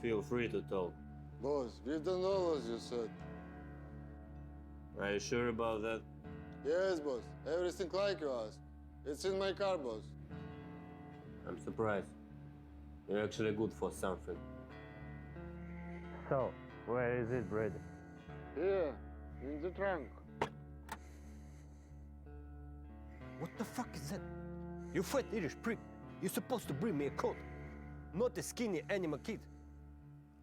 Feel free to talk. Boss, we've done all as you said. Are you sure about that? Yes, boss. Everything like you asked. It's in my car, boss. I'm surprised. You're actually good for something. So, where is it, Brady? Here, in the trunk. What the fuck is that? You fat Irish prick. You're supposed to bring me a coat, not a skinny animal kid.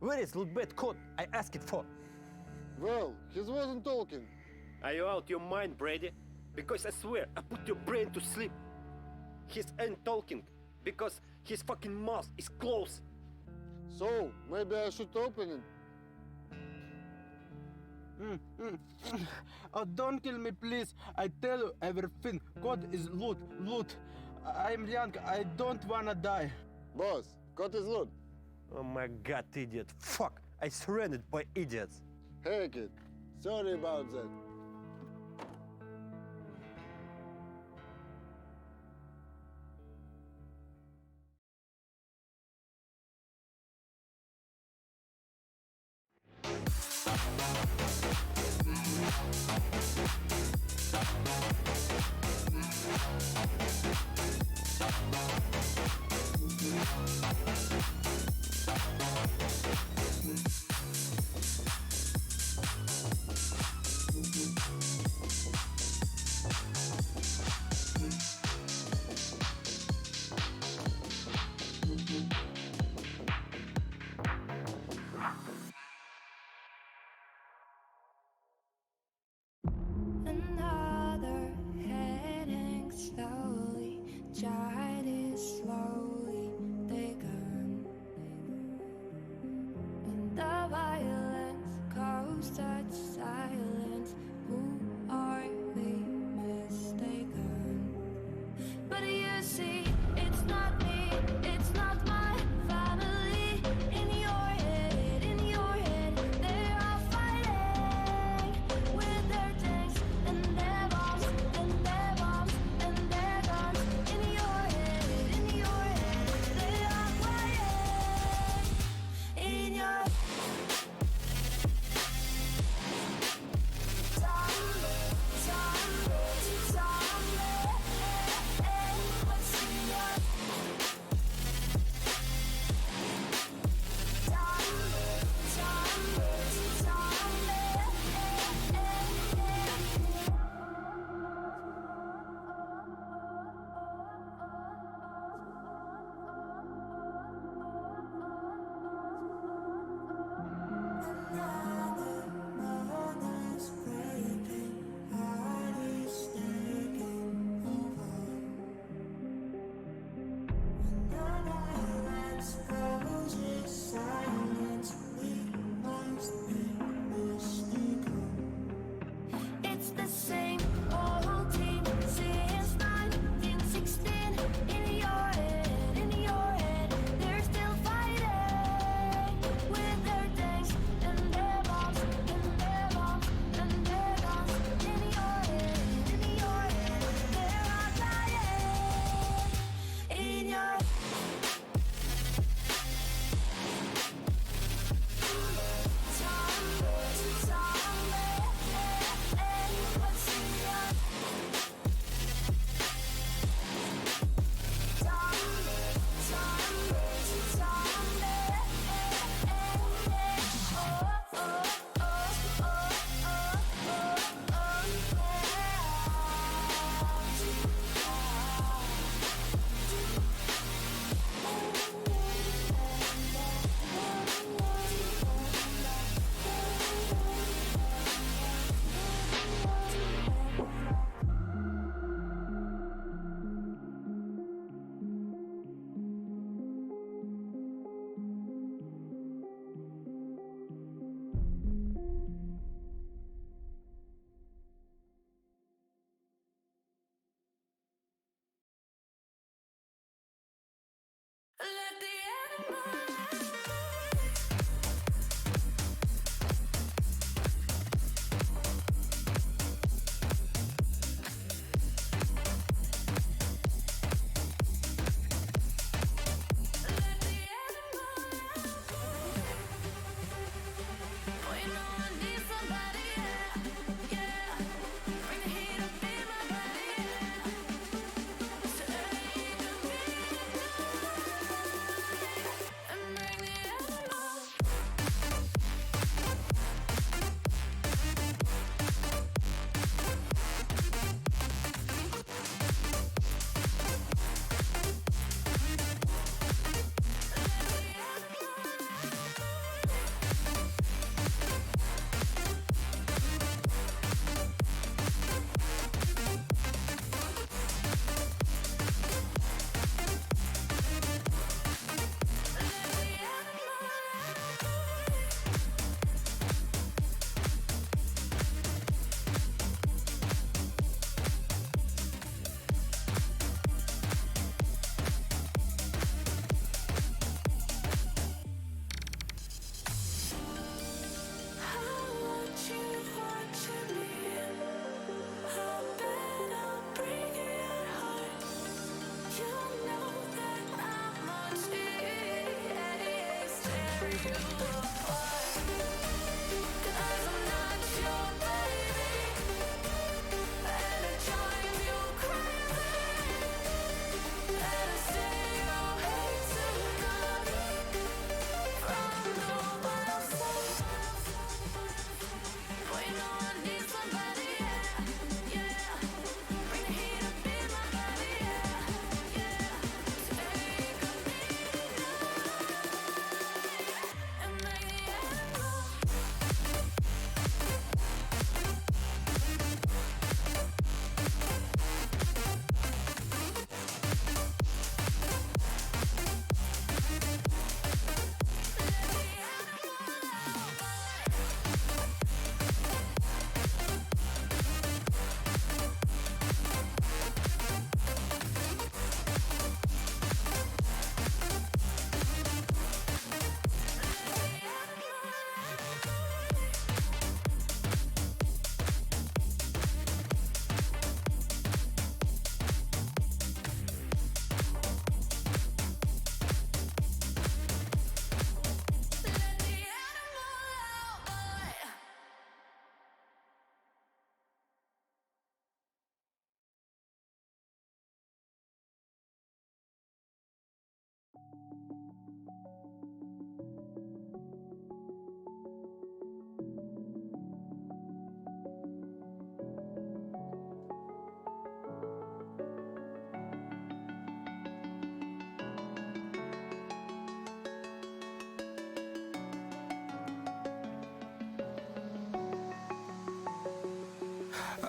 Where is LOOT.BET code I asked it for? Well, he wasn't talking. Are you out your mind, Brady? Because I swear I put your brain to sleep. He ain't talking because his fucking mouth is closed. So, maybe I should open it. Oh, don't kill me, please. I tell you everything. God is loot, loot. I'm young. I don't wanna die. Boss, code is loot. Oh my god, idiot. Fuck, I surrendered by idiots. Hey, kid. Sorry about that. Another heading slowly, child is slowly taken, and the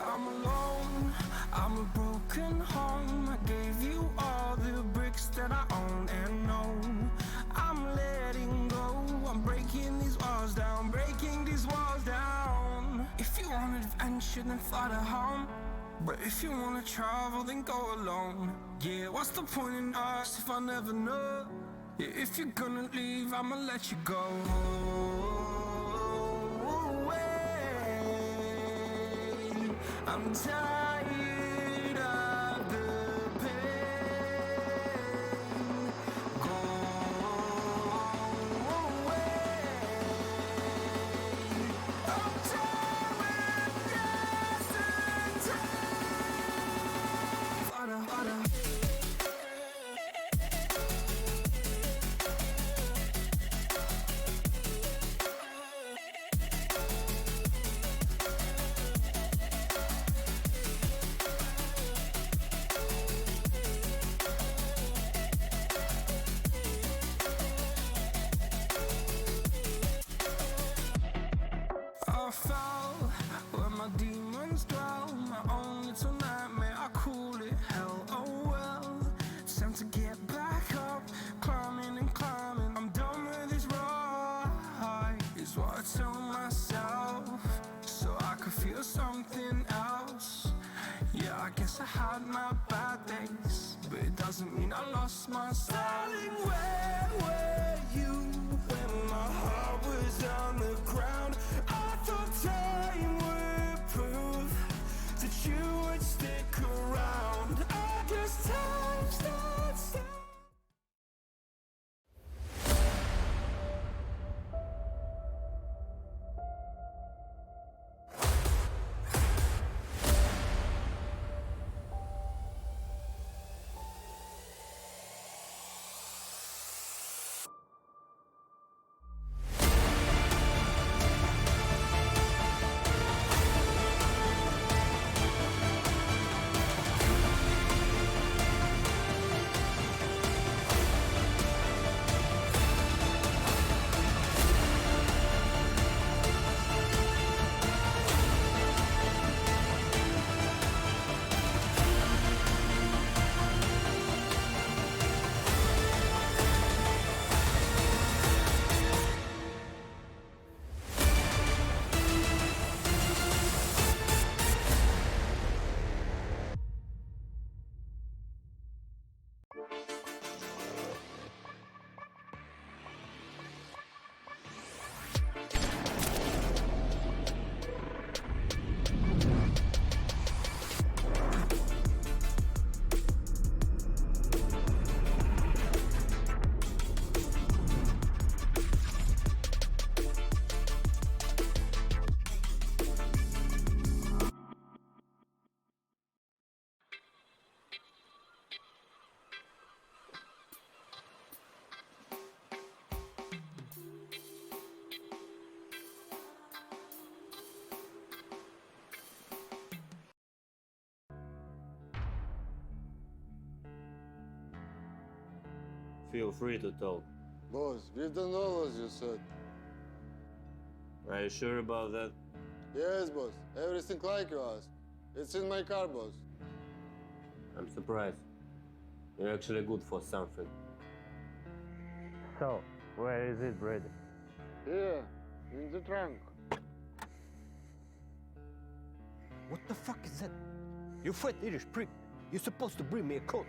I'm alone, I'm a broken home. I gave you all the bricks that I own and know. I'm letting go, I'm breaking these walls down, breaking these walls down. If you want adventure, then fly to home. But if you wanna travel, then go alone. Yeah, what's the point in us if I never know? Yeah, if you're gonna leave, I'ma let you go. I'm tired of the pain. Go away. I'm done with yesterday. Harder, harder. I fell where my demons dwell. My own little nightmare, I call it hell. Oh well, it's time to get back up, climbing and climbing. I'm done with this ride, is what I tell myself, so I could feel something else. Yeah, I guess I had my bad days, but it doesn't mean I lost my style. Darling, where were you when my heart was on the ground? I thought time would prove that you would stick around. I guess time stands still. Feel free to talk. Boss, we've done all as you said. Are you sure about that? Yes, boss. Everything like you asked. It's in my car, boss. I'm surprised. You're actually good for something. So, where is it, Brady? Here, in the trunk. What the fuck is that? You fat Irish prick. You're supposed to bring me a coat,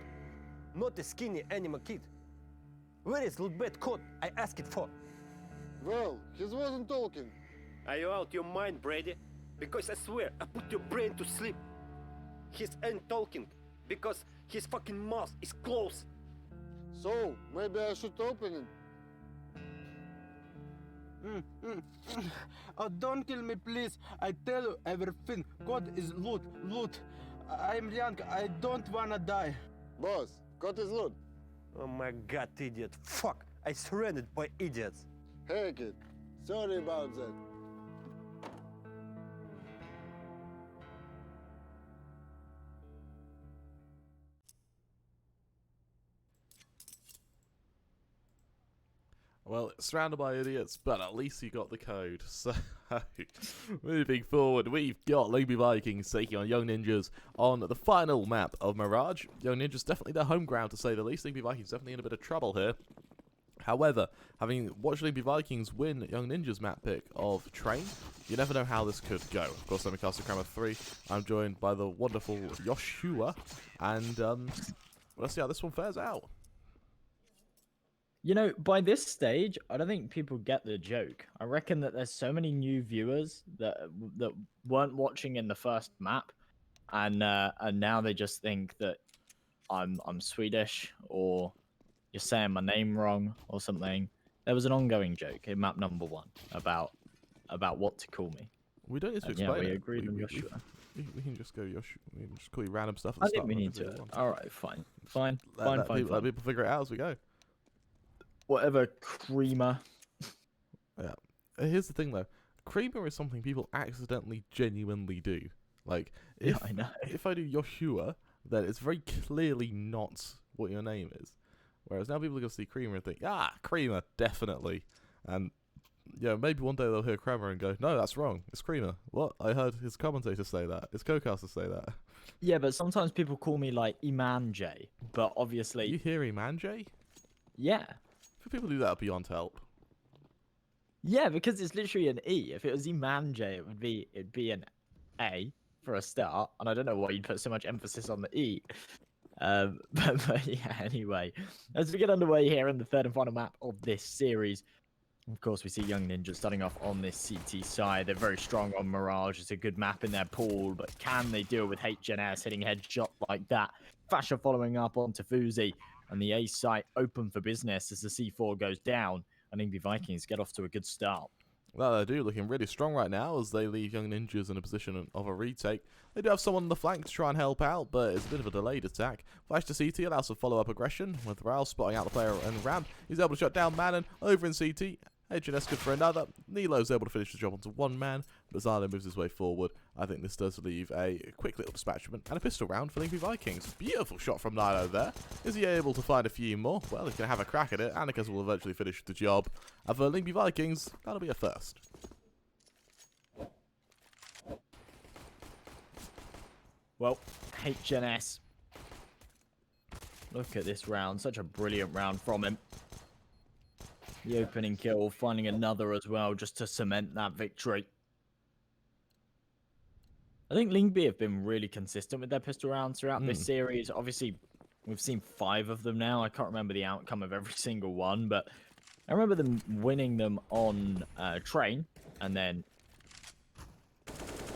not a skinny animal kid. Where is LOOT.BET code I asked it for? Well, he wasn't talking. Are you out your mind, Brady? Because I swear, I put your brain to sleep. He ain't talking because his fucking mouth is closed. So, maybe I should open it. Oh, don't kill me, please. I tell you everything. God is loot, loot. I'm young. I don't wanna die. Boss, code is loot. Oh my god, idiot. Fuck, I surrendered by idiots. Hey, kid. Sorry about that. Well, it's surrounded by idiots, but at least you got the code. So, moving forward, we've got Lyngby Vikings taking on Young Ninjas on the final map of Mirage. Young Ninjas definitely their home ground, to say the least. Lyngby Vikings definitely in a bit of trouble here. However, having watched Lyngby Vikings win Young Ninjas map pick of Train, you never know how this could go. Of course, I'm in Castle Crammer 3. I'm joined by the wonderful Yoshua, and let's see how this one fares out. You know, by this stage, I don't think people get the joke. I reckon that there's so many new viewers that weren't watching in the first map, and now they just think that I'm Swedish, or you're saying my name wrong or something. There was an ongoing joke in map number 1 about what to call me. We don't need to And, explain we it. agreed on Joshua. We can just go Yoshua. We can just call you random stuff. I think we need to. All right, fine. Let people figure it out as we go. Whatever, creamer. Yeah. Here's the thing, though. Creamer is something people accidentally, genuinely do. Like, if I know. if I do Yoshua, then it's very clearly not what your name is. Whereas now people are going to see Creamer and think, Creamer, definitely. And, yeah, maybe one day they'll hear Creamer and go, no, that's wrong. It's Creamer. What? I heard his commentator say that. His co-caster say that. Yeah, but sometimes people call me, like, Iman J. But obviously... You hear Iman J? Yeah. For people who do that beyond help. Yeah, because it's literally an E. If it was Iman J, it'd be an A for a start. And I don't know why you'd put so much emphasis on the E. But yeah, anyway. As we get underway here in the third and final map of this series, of course, we see Young Ninjas starting off on this CT side. They're very strong on Mirage. It's a good map in their pool, but can they deal with HNS hitting headshot like that? Fasher following up on Tafuzi, and the A site open for business as the C4 goes down, and Lyngby Vikings get off to a good start. Well, they do, looking really strong right now as they leave Young Ninjas in a position of a retake. They do have someone on the flank to try and help out, but it's a bit of a delayed attack. Flash to CT allows some follow-up aggression, with Raul spotting out the player in ramp. He's able to shut down Manon over in CT. HNS good for another. Nilo's able to finish the job onto one man, but Zalo moves his way forward. I think this does leave a quick little dispatchment and a pistol round for Lyngby Vikings. Beautiful shot from Nilo there. Is he able to find a few more? Well, he's going to have a crack at it. Anikas will eventually finish the job. And for Lyngby Vikings, that'll be a first. Well, HNS. Look at this round. Such a brilliant round from him. The opening kill, finding another as well, just to cement that victory. I think Lyngby have been really consistent with their pistol rounds throughout this series. Obviously, we've seen 5 of them now. I can't remember the outcome of every single one, but I remember them winning them on Train, and then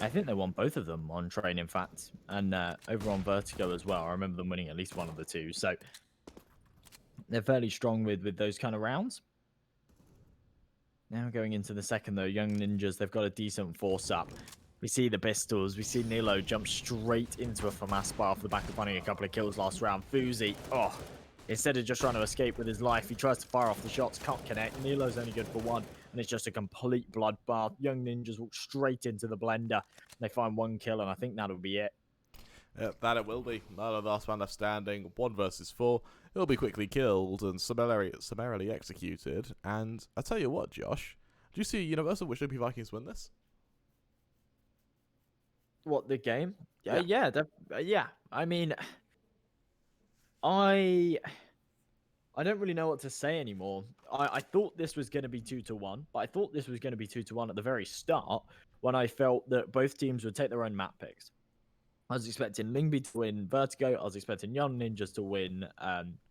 I think they won both of them on Train, in fact, and over on Vertigo as well. I remember them winning at least one of the two, so they're fairly strong with those kind of rounds. Now going into the second, though, Young Ninjas, they've got a decent force up. We see the pistols. We see Nilo jump straight into a FAMAS bar off the back of finding a couple of kills last round. Fuzi, instead of just trying to escape with his life, he tries to fire off the shots, can't connect. Nilo's only good for one, and it's just a complete bloodbath. Young Ninjas walk straight into the blender. They find one kill, and I think that'll be it. That it will be. Another last man left standing. 1 versus 4. He'll be quickly killed and summarily executed. And I tell you what, Josh, do you see a universe in which Lyngby Vikings win this? What, the game? Yeah. Yeah. I mean, I don't really know what to say anymore. I thought this was going to be 2-1, but I thought this was going to be 2-1 at the very start when I felt that both teams would take their own map picks. I was expecting Lyngby to win Vertigo. I was expecting Young Ninjas to win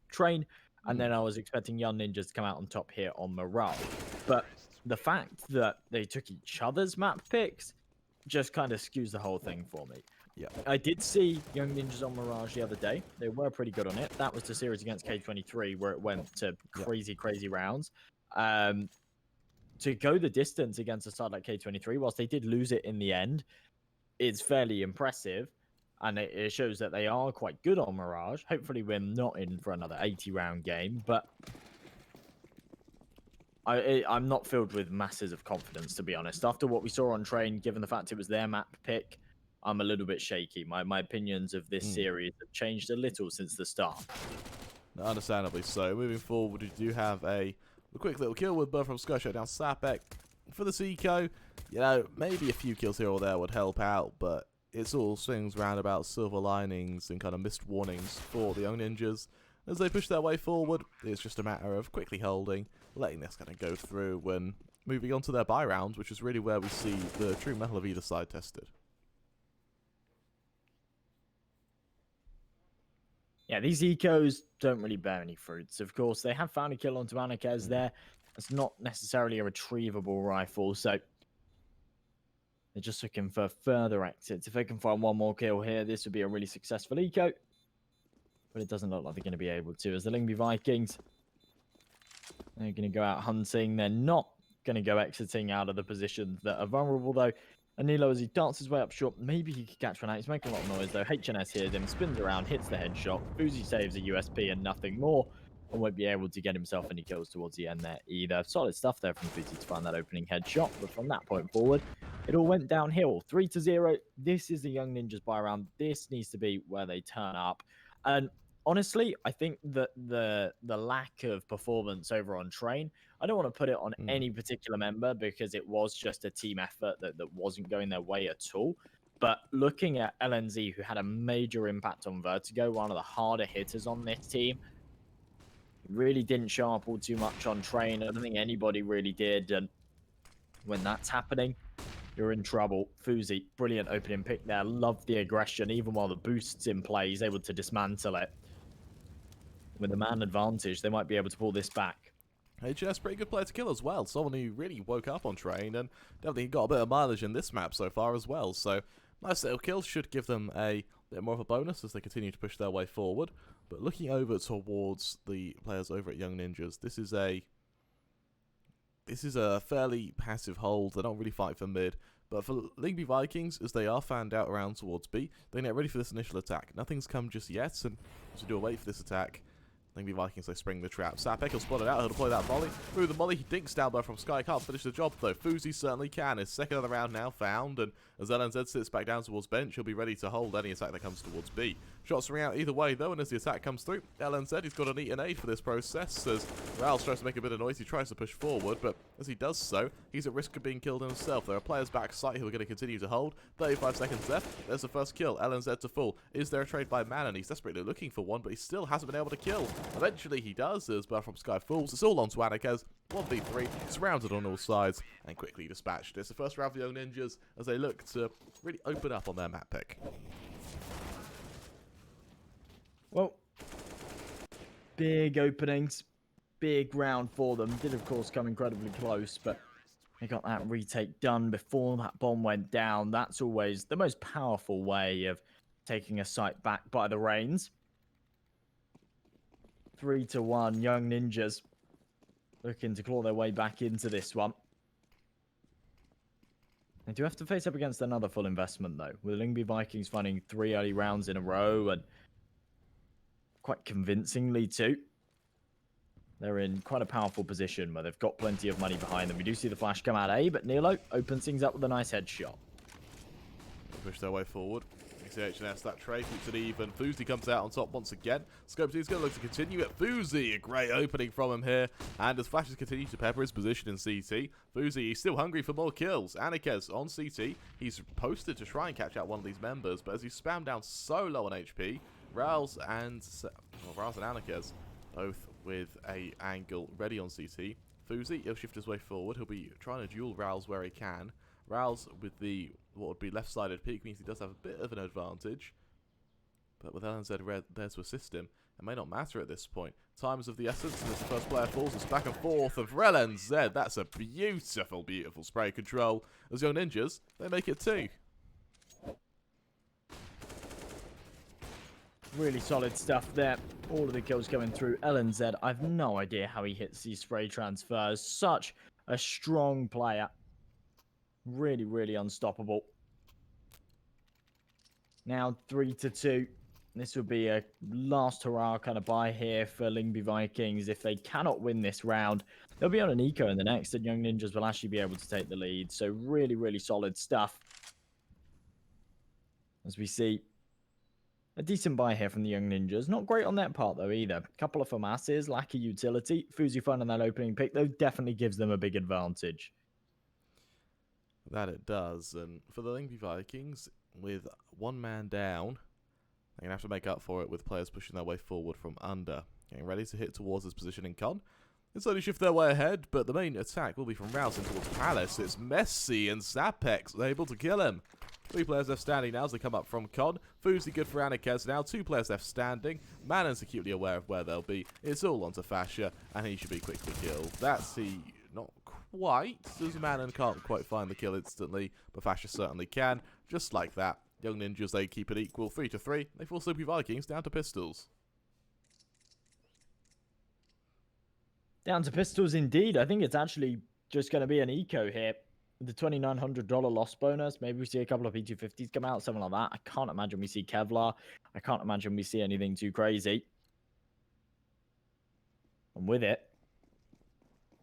Train. And then I was expecting Young Ninjas to come out on top here on Morale. But the fact that they took each other's map picks just kind of skews the whole thing for me. Yeah. I did see Young Ninjas on Mirage the other day. They were pretty good on it. That was the series against K23 where it went to crazy rounds. To go the distance against a side like K23, whilst they did lose it in the end, it's fairly impressive. And it shows that they are quite good on Mirage. Hopefully we're not in for another 80-round game, but I'm not filled with masses of confidence, to be honest. After what we saw on Train, given the fact it was their map pick, I'm a little bit shaky. My opinions of this series have changed a little since the start. Understandably so. Moving forward, we do have a quick little kill with Bird from Sky shut down Sapek. For the Seco, you know, maybe a few kills here or there would help out, but it's all swings round about silver linings and kind of missed warnings for the Young Ninjas. As they push their way forward, it's just a matter of quickly holding, letting this kind of go through and moving on to their buy rounds, which is really where we see the true mettle of either side tested. Yeah, these ecos don't really bear any fruits. Of course, they have found a kill onto Anakaz there. It's not necessarily a retrievable rifle, so they're just looking for further exits. If they can find one more kill here, this would be a really successful eco. But it doesn't look like they're going to be able to. As the Lyngby Vikings, they're going to go out hunting. They're not going to go exiting out of the positions that are vulnerable, though. And Nilo, as he darts his way up short, maybe he could catch one out. He's making a lot of noise, though. HNS hears him, spins around, hits the headshot. Fuzi saves a USP and nothing more. And won't be able to get himself any kills towards the end there either. Solid stuff there from Fuzi to find that opening headshot. But from that point forward, it all went downhill. 3-0. This is the Young Ninjas buy round. This needs to be where they turn up. And honestly, I think that the lack of performance over on Train, I don't want to put it on any particular member because it was just a team effort that wasn't going their way at all. But looking at LNZ, who had a major impact on Vertigo, one of the harder hitters on this team, really didn't show up all too much on Train. I don't think anybody really did. And when that's happening, you're in trouble. Fuzi, brilliant opening pick there. Love the aggression. Even while the boost's in play, he's able to dismantle it. With the man advantage, they might be able to pull this back. HNS, pretty good player to kill as well. Someone who really woke up on Train and definitely got a bit of mileage in this map so far as well. So nice little kill should give them a bit more of a bonus as they continue to push their way forward. But looking over towards the players over at Young Ninjas, this is a fairly passive hold. They don't really fight for mid. But for Lyngby Vikings, as they are fanned out around towards B, they get ready for this initial attack. Nothing's come just yet, and as we do wait for this attack, Lyngby Vikings, they spring the trap. Sapek will spot it out. He'll deploy that volley. Through the molly, he dinks down by from Sky. Can't finish the job, though. Fuzi certainly can. His second of the round now found, and as LNZ sits back down towards bench, he'll be ready to hold any attack that comes towards B. Shots ring out either way, though, and as the attack comes through, LNZ, he's got an eat and A for this process, as Raoul tries to make a bit of noise. He tries to push forward, but as he does so, he's at risk of being killed himself. There are players back site who are going to continue to hold. 35 seconds left. There's the first kill. LNZ to full. Is there a trade by man? And he's desperately looking for one, but he still hasn't been able to kill. Eventually, he does, as Bar from Sky falls. It's all on to Anakaz. 1v3, surrounded on all sides, and quickly dispatched. It's the first round for the Young Ninjas as they look to really open up on their map pick. Well, big openings, big round for them. Did, of course, come incredibly close, but they got that retake done before that bomb went down. That's always the most powerful way of taking a site back by the reins. 3-1, Young Ninjas looking to claw their way back into this one. They do have to face up against another full investment, though, with Lyngby Vikings finding 3 early rounds in a row, and quite convincingly, too. They're in quite a powerful position where they've got plenty of money behind them. We do see the flash come out A, but Nilo opens things up with a nice headshot. They push their way forward. HNS, that trade keeps it even. Fousey comes out on top once again. Scopes is going to look to continue it. Fousey, a great opening from him here. And as Flashes continue to pepper his position in CT, Fousey, he's still hungry for more kills. Anikes on CT. He's posted to try and catch out one of these members, but as he's spammed down so low on HP, Rouse and Anikes both with a angle ready on CT. Fousey, he'll shift his way forward. He'll be trying to duel Rouse where he can. Rouse with the what would be left-sided peak means he does have a bit of an advantage. But with LNZ red there to assist him, it may not matter at this point. Time is of the essence, and as the first player falls, it's back and forth of LNZ. That's a beautiful, beautiful spray control. As Young Ninjas, they make it 2. Really solid stuff there. All of the kills going through. LNZ, I've no idea how he hits these spray transfers. Such a strong player. Really, really unstoppable. Now 3-2. This would be a last hurrah kind of buy here for Lyngby Vikings. If they cannot win this round, they'll be on an eco in the next, and Young Ninjas will actually be able to take the lead. So really, really solid stuff. As we see, a decent buy here from the Young Ninjas. Not great on that part, though, either. Couple of FAMASs, lack of utility. Fousey finding that opening pick, though, definitely gives them a big advantage. That it does. And for the Lyngby Vikings, with one man down, they're going to have to make up for it with players pushing their way forward from under. Getting ready to hit towards his position in con. They slowly shift their way ahead, but the main attack will be from Rouse towards Palace. It's Messi and Sapex able to kill him. 3 players left standing now as they come up from con. Fousey good for Anikes now. 2 players left standing. Manon's acutely aware of where they'll be. It's all onto Fascia, and he should be quickly killed. That's he not quite, as Manon can't quite find the kill instantly, but Fascia certainly can. Just like that, Young Ninjas, they keep it equal, 3-3. They force Lyngby Vikings down to pistols. Down to pistols indeed. I think it's actually just going to be an eco here. The $2,900 loss bonus. Maybe we see a couple of P250s come out, something like that. I can't imagine we see Kevlar. I can't imagine we see anything too crazy. And with it,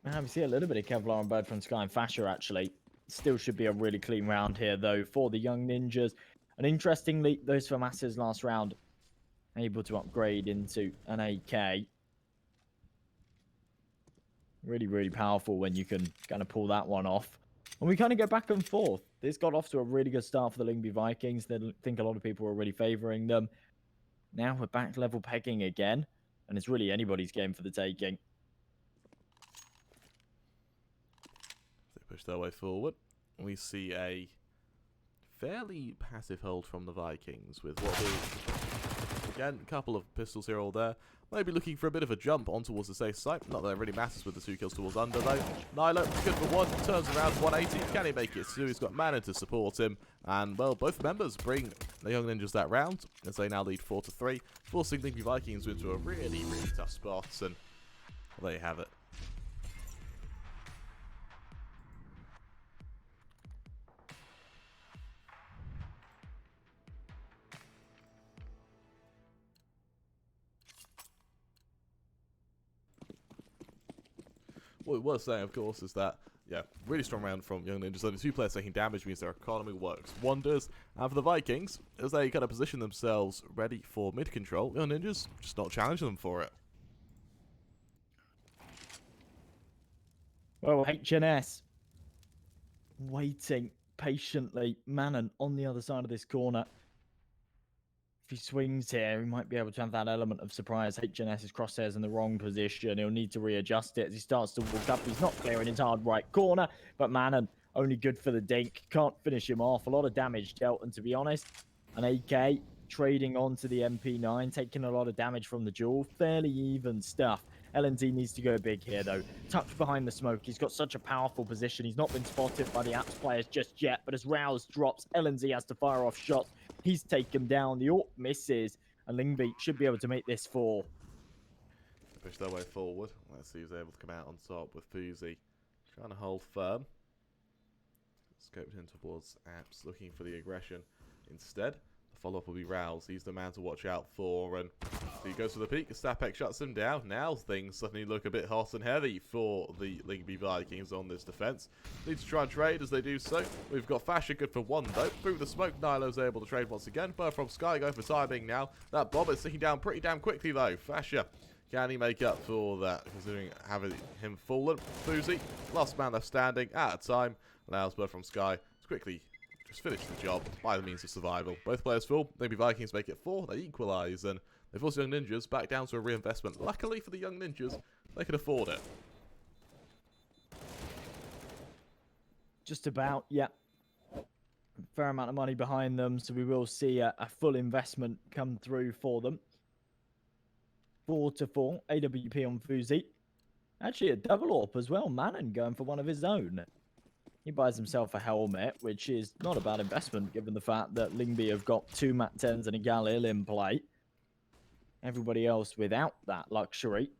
we see a little bit of Kevlar on Bird from Sky and Fascia, actually. Still should be a really clean round here, though, for the Young Ninjas. And interestingly, those FAMASs last round able to upgrade into an AK. Really, really powerful when you can kind of pull that one off. And we kind of go back and forth. This got off to a really good start for the Lyngby Vikings. I think a lot of people were already favouring them. Now we're back level pegging again. And it's really anybody's game for the taking. They push their way forward. We see a fairly passive hold from the Vikings with what is, again, a couple of pistols here or there. Maybe looking for a bit of a jump on towards the safe side. Not that it really matters with the 2 kills towards under, though. Nilo, good for 1. Turns around 180. Can he make it 2? He's got Manon to support him. And, well, both members bring the Young Ninjas that round, as they now lead 4-3, forcing Lyngby Vikings into a really, really tough spot. And well, there you have it. What we're saying, of course, is that, yeah, really strong round from Young Ninjas. Only 2 players taking damage means their economy works wonders. And for the Vikings, as they kind of position themselves ready for mid control, Young Ninjas just not challenging them for it. Well, HNS waiting patiently. Manon on the other side of this corner. If he swings here, he might be able to have that element of surprise. HNS's crosshairs in the wrong position. He'll need to readjust it as he starts to walk up. He's not clearing his hard right corner, but Manon only good for the dink. Can't finish him off. A lot of damage dealt, and to be honest, an AK trading onto the MP9, taking a lot of damage from the duel. Fairly even stuff. LNZ needs to go big here, though. Tucked behind the smoke. He's got such a powerful position. He's not been spotted by the Apps players just yet, but as Rouse drops, LNZ has to fire off shots. He's taken down. The AWP misses, and Lyngby should be able to make this 4. Push their way forward. Let's see who's able to come out on top with Fousey. Trying to hold firm. Scoped in towards Apps, looking for the aggression. Instead, the follow-up will be Rouse. He's the man to watch out for, and he goes for the peak. Stapek shuts him down. Now things suddenly look a bit hot and heavy for the Lyngby Vikings on this defense. Need to try and trade as they do so. We've got Fasher good for one, though. Through the smoke, Nilo's able to trade once again. But from Sky going for timing now. That bomb is sticking down pretty damn quickly, though. Fasher, can he make up for that, considering having him fallen? Fuzi, last man left standing at a time. Allows Bird from Sky to quickly just finish the job by the means of survival. Both players full. Maybe Vikings make it 4. They equalise, and they force Young Ninjas back down to a reinvestment. Luckily for the Young Ninjas, they can afford it. Just about, yeah. Fair amount of money behind them, so we will see a full investment come through for them. 4-4, AWP on Fuzi. Actually, a double AWP as well. Manon going for one of his own. He buys himself a helmet, which is not a bad investment, given the fact that Lyngby have got 2 MAC 10s and a Galil in play. Everybody else without that luxury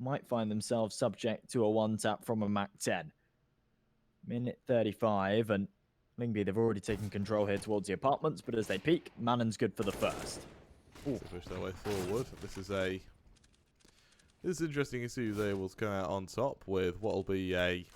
might find themselves subject to a one-tap from a MAC 10. Minute 35, and Lyngby, they've already taken control here towards the apartments, but as they peak, Manon's good for the first. To push their way forward. This is interesting to see who's able to come out on top with what will be a...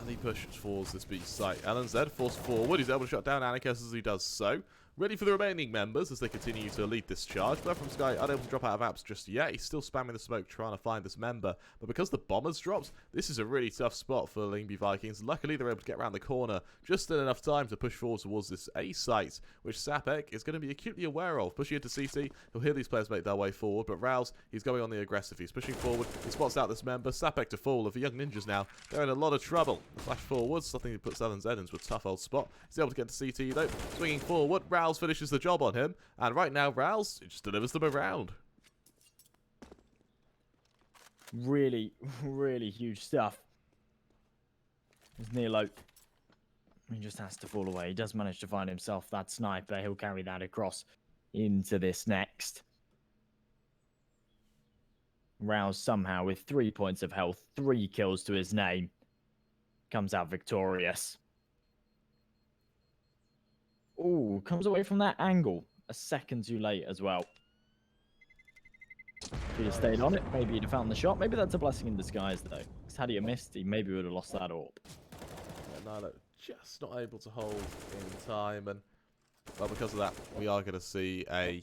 And he pushes towards this B site. LNZ forced forward. He's able to shut down Anikas as he does so. Ready for the remaining members as they continue to lead this charge. But from Sky, unable to drop out of apps just yet. He's still spamming the smoke trying to find this member. But because the bombers dropped, this is a really tough spot for Lyngby Vikings. Luckily, they're able to get around the corner just in enough time to push forward towards this A site, which Sapek is going to be acutely aware of. Pushing into CT, he'll hear these players make their way forward. But Rouse, he's going on the aggressive. He's pushing forward. He spots out this member. Sapek to fall. If the Young Ninjas now, they're in a lot of trouble. Flash forward, something that puts LNZ into a tough old spot. He's able to get to CT though. Swinging forward, Rouse finishes the job on him, and right now Rouse just delivers them around. Really, really huge stuff. There's Nilo. He just has to fall away. He does manage to find himself that sniper. He'll carry that across into this next. Rouse somehow with 3 points of health, 3 kills to his name, comes out victorious. Ooh, comes away from that angle a second too late as well. If he'd have stayed on it, maybe he'd have found the shot. Maybe that's a blessing in disguise, though. Because had he missed, he maybe would have lost that AWP. Yeah, Nilo just not able to hold in time, and well, because of that, we are going to see a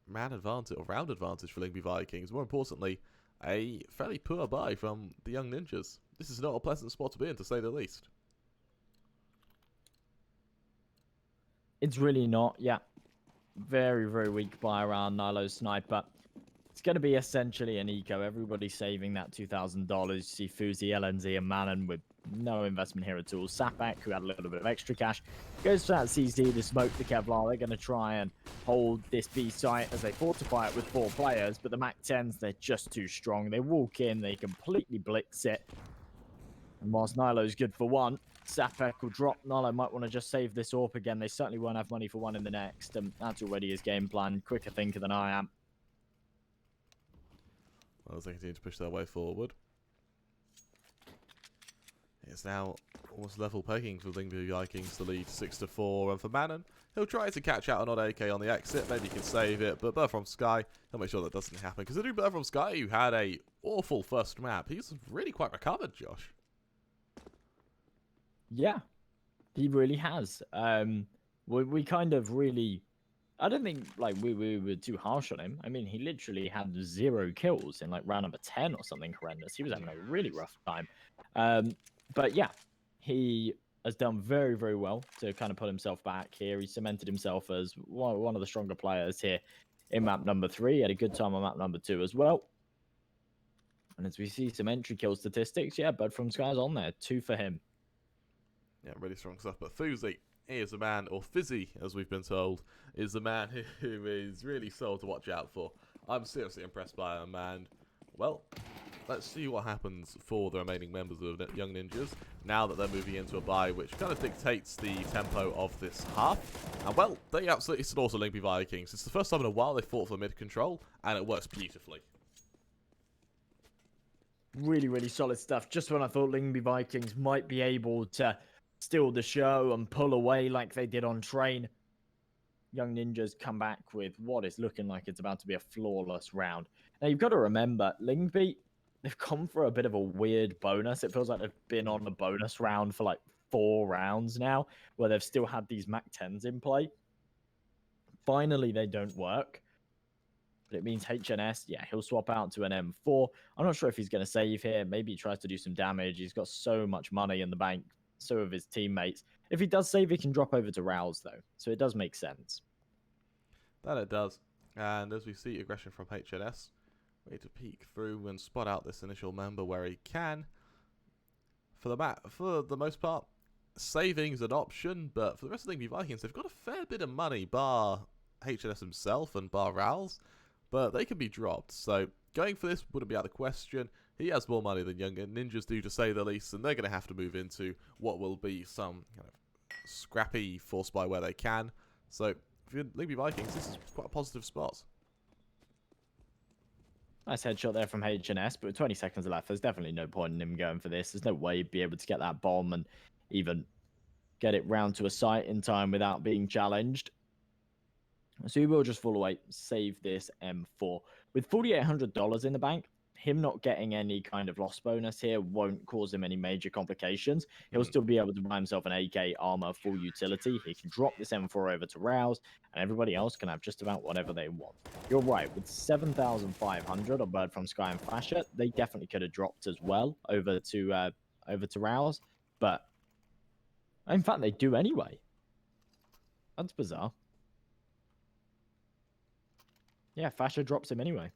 man advantage, or round advantage for Lyngby Vikings. More importantly, a fairly poor buy from the Young Ninjas. This is not a pleasant spot to be in, to say the least. It's really not, yeah. Very, very weak buy around Nilo's sniper. It's going to be essentially an eco. Everybody's saving that $2,000. You see Fuzi, LNZ, and Manon with no investment here at all. Sapak, who had a little bit of extra cash, goes for that CZ to smoke the Kevlar. They're going to try and hold this B site as they fortify it with 4 players, but the MAC 10s, they're just too strong. They walk in, they completely blitz it. And whilst Nilo's good for 1, Sapek will drop. Nilo might want to just save this AWP again. They certainly won't have money for 1 in the next. And that's already his game plan. Quicker thinker than I am. Well, as they continue to push their way forward. It's now almost level pegging for Lyngby Vikings to lead 6-4. And for Manon, he'll try to catch out an odd AK on the exit. Maybe he can save it. But Bird from Sky, he'll make sure that doesn't happen. Considering Bird from Sky, who had a awful first map, he's really quite recovered, Josh. Yeah, he really has. We kind of really... I don't think like we were too harsh on him. I mean, he literally had 0 kills in like round number 10 or something horrendous. He was having a really rough time. But yeah, he has done very, very well to kind of put himself back here. He cemented himself as one of the stronger players here in map number 3. He had a good time on map number 2 as well. And as we see some entry kill statistics, yeah, Bud from Sky's on there. 2 for him. Yeah, really strong stuff. But Fuzi is a man, or Fizzy, as we've been told, is the man who is really sold to watch out for. I'm seriously impressed by him, and, well, let's see what happens for the remaining members of Young Ninjas now that they're moving into a bye, which kind of dictates the tempo of this half. And, well, they absolutely slaughter Lyngby Vikings. It's the first time in a while they fought for mid-control, and it works beautifully. Really, really solid stuff. Just when I thought Lyngby Vikings might be able to steal the show and pull away like they did on Train, Young Ninjas come back with what is looking like it's about to be a flawless round. Now, you've got to remember, Lyngby, they've come for a bit of a weird bonus. It feels like they've been on a bonus round for like 4 rounds now, where they've still had these Mac 10s in play. Finally, they don't work. But it means HNS, yeah, he'll swap out to an M4. I'm not sure if he's going to save here. Maybe he tries to do some damage. He's got so much money in the bank. So have his teammates. If he does save, he can drop over to Rouse, though. So it does make sense. That it does. And as we see aggression from HNS, ready to peek through and spot out this initial member where he can. For the most part, saving is an option, but for the rest of the Lyngby Vikings, they've got a fair bit of money, bar HNS himself and bar Rouse, but they can be dropped. So going for this wouldn't be out of the question. He has more money than Young Ninjas do, to say the least, and they're going to have to move into what will be some kind of scrappy force buy where they can. So if you're Lyngby Vikings, this is quite a positive spot. Nice headshot there from HNS, but with 20 seconds left, there's definitely no point in him going for this. There's no way he'd be able to get that bomb and even get it round to a site in time without being challenged. So he will just fall away, save this M4. With $4,800 in the bank, him not getting any kind of loss bonus here won't cause him any major complications. He'll still be able to buy himself an AK armor full utility. He can drop this M4 over to Rouse, and everybody else can have just about whatever they want. You're right, with 7,500 on Bird from Sky and Flasher, they definitely could have dropped as well over to Rouse, but in fact they do anyway. That's bizarre. Yeah, Fasher drops him anyway.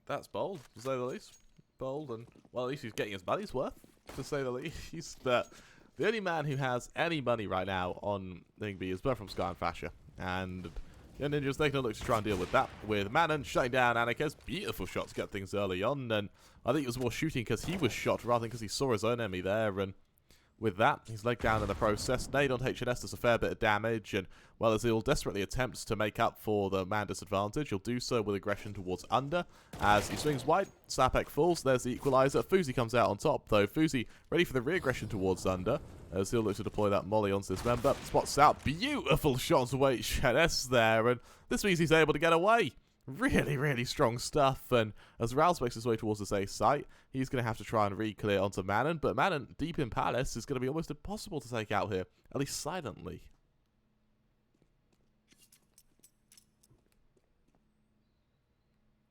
That's bold, to say the least. Bold, and, well, at least he's getting his money's worth, to say the least. But the only man who has any money right now on Lyngby is Bird from Sky and Fasher. And Young Ninja's taking a look to try and deal with that. With Manon shutting down Annika's beautiful shots to get things early on. And I think it was more shooting because he was shot rather than because he saw his own enemy there. And with that, he's legged down in the process. Nade on HNS does a fair bit of damage, and well, as he'll desperately attempt to make up for the man disadvantage, he'll do so with aggression towards under. As he swings wide, Sapek falls, there's the equalizer. Fuzi comes out on top, though. Fuzi ready for the re-aggression towards under, as he'll look to deploy that molly onto this member. Spots out, beautiful shots away HNS there, and this means he's able to get away. Really, really strong stuff, and as Rouse makes his way towards this A site, he's going to have to try and re-clear onto Manon, but Manon, deep in Palace, is going to be almost impossible to take out here, at least silently.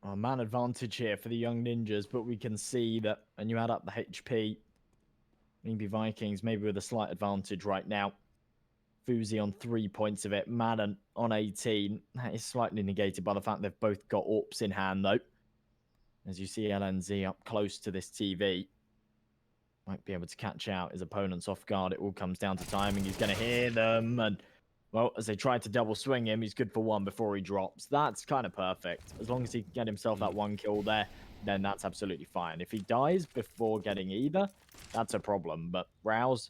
Oh, man advantage here for the Young Ninjas, but we can see that when you add up the HP, Lyngby Vikings maybe with a slight advantage right now. Fuzi on 3 points of it, Manon on 18. That is slightly negated by the fact they've both got AWPs in hand, though. As you see LNZ up close to this TV. Might be able to catch out his opponents off guard. It all comes down to timing. He's going to hear them. And, well, as they try to double swing him, he's good for one before he drops. That's kind of perfect. As long as he can get himself that one kill there, then that's absolutely fine. If he dies before getting either, that's a problem. But Rouse,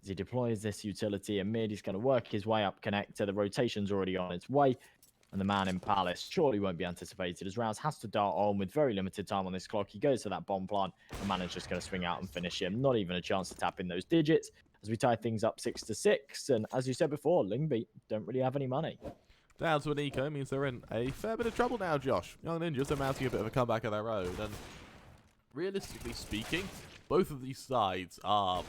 as he deploys this utility in mid, he's going to work his way up connector. The rotation's already on its way. And the man in Palace surely won't be anticipated, as Rouse has to dart on with very limited time on this clock. He goes to that bomb plant, and man is just going to swing out and finish him. Not even a chance to tap in those digits, as we tie things up 6-6. And as you said before, Lyngby don't really have any money. Down to an eco means they're in a fair bit of trouble now, Josh. Young Ninjas are mounting a bit of a comeback of their own, and realistically speaking, both of these sides, to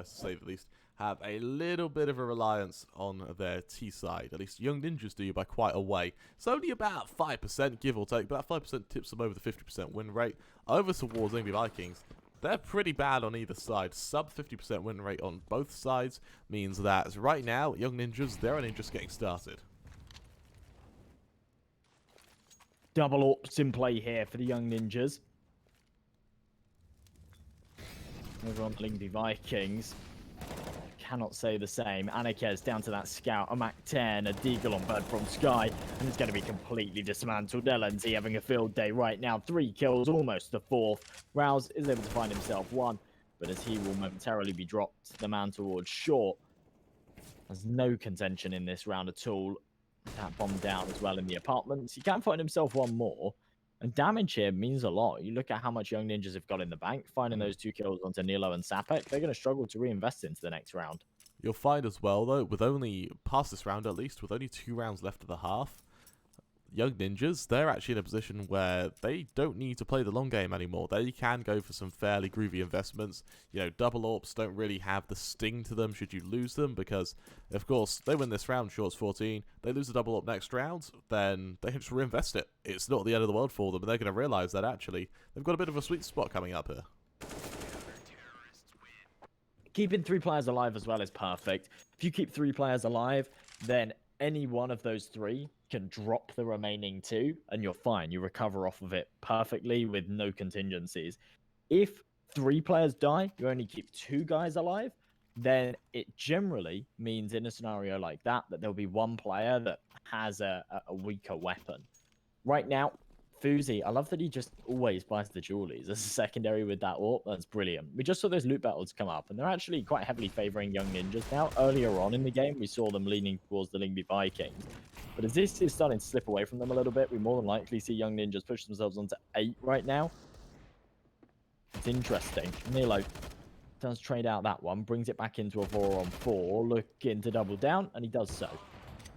say the least, have a little bit of a reliance on their T side. At least Young Ninjas do by quite a way. It's only about 5%, give or take, but that 5% tips them over the 50% win rate. Over towards Lyngby Vikings, they're pretty bad on either side. Sub 50% win rate on both sides means that right now, Young Ninjas, they're only just getting started. Double AWPs in play here for the Young Ninjas. Over on Lyngby Vikings. Cannot say the same. Annikez down to that scout, a Mac 10, a Deagle on Bird from Sky, and it's going to be completely dismantled. LNZ having a field day right now. 3 kills, almost the 4th. Rouse is able to find himself 1, but as he will momentarily be dropped, the man towards short. There's no contention in this round at all. That bomb down as well in the apartments. He can find himself 1 more. And damage here means a lot. You look at how much Young Ninjas have got in the bank, finding those 2 kills onto Nilo and Sapek, they're going to struggle to reinvest into the next round. You'll find as well, though, with only, past this round at least, with only 2 rounds left of the half, Young Ninjas, they're actually in a position where they don't need to play the long game anymore. They can go for some fairly groovy investments. You know, double AWPs don't really have the sting to them should you lose them, because, of course, they win this round, shorts 14, they lose the double AWP next round, then they can just reinvest it. It's not the end of the world for them, and they're going to realise that, actually, they've got a bit of a sweet spot coming up here. Keeping 3 players alive as well is perfect. If you keep 3 players alive, then any one of those 3 can drop the remaining 2, and you're fine. You recover off of it perfectly with no contingencies. If 3 players die, you only keep 2 guys alive, then it generally means in a scenario like that, that there'll be 1 player that has a weaker weapon. Right now, Fuzi, I love that he just always buys the jewelries as a secondary with that AWP. That's brilliant. We just saw those loot battles come up, and they're actually quite heavily favoring Young Ninjas now. Earlier on in the game, we saw them leaning towards the Lyngby Vikings. But as this is starting to slip away from them a little bit, we more than likely see Young Ninjas push themselves onto 8 right now. It's interesting. Nilo does trade out that one, brings it back into a 4-on-4, looking to double down, and he does so.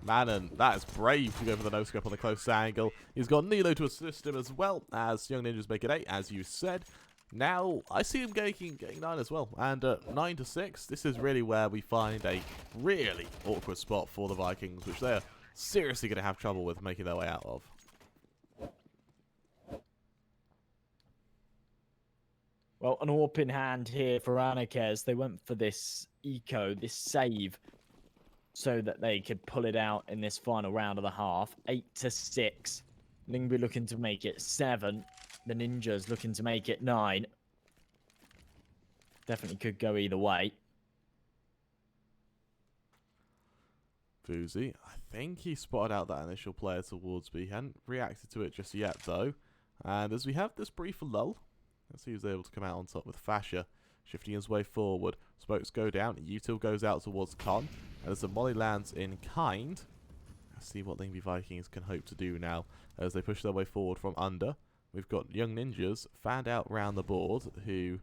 Man, and that is brave to go for the no-scope on the close angle. He's got Nilo to assist him as well, as Young Ninjas make it 8, as you said. Now, I see him getting 9 as well. And 9 to 6, this is really where we find a really awkward spot for the Vikings, which they're seriously going to have trouble with making their way out of. Well, an AWP in hand here for Anarchez. They went for this eco, this save, so that they could pull it out in this final round of the half. 8 to 6. Lyngby looking to make it 7. The Ninjas looking to make it 9. Definitely could go either way. Fuzi, I think he spotted out that initial player towards B. He hadn't reacted to it just yet, though. And as we have this brief lull, let's see who's able to come out on top with Fasher. Shifting his way forward. Smokes go down. Util goes out towards Con. And as the molly lands in kind, let's see what Lyngby Vikings can hope to do now as they push their way forward from under. We've got Young Ninjas fanned out round the board, who,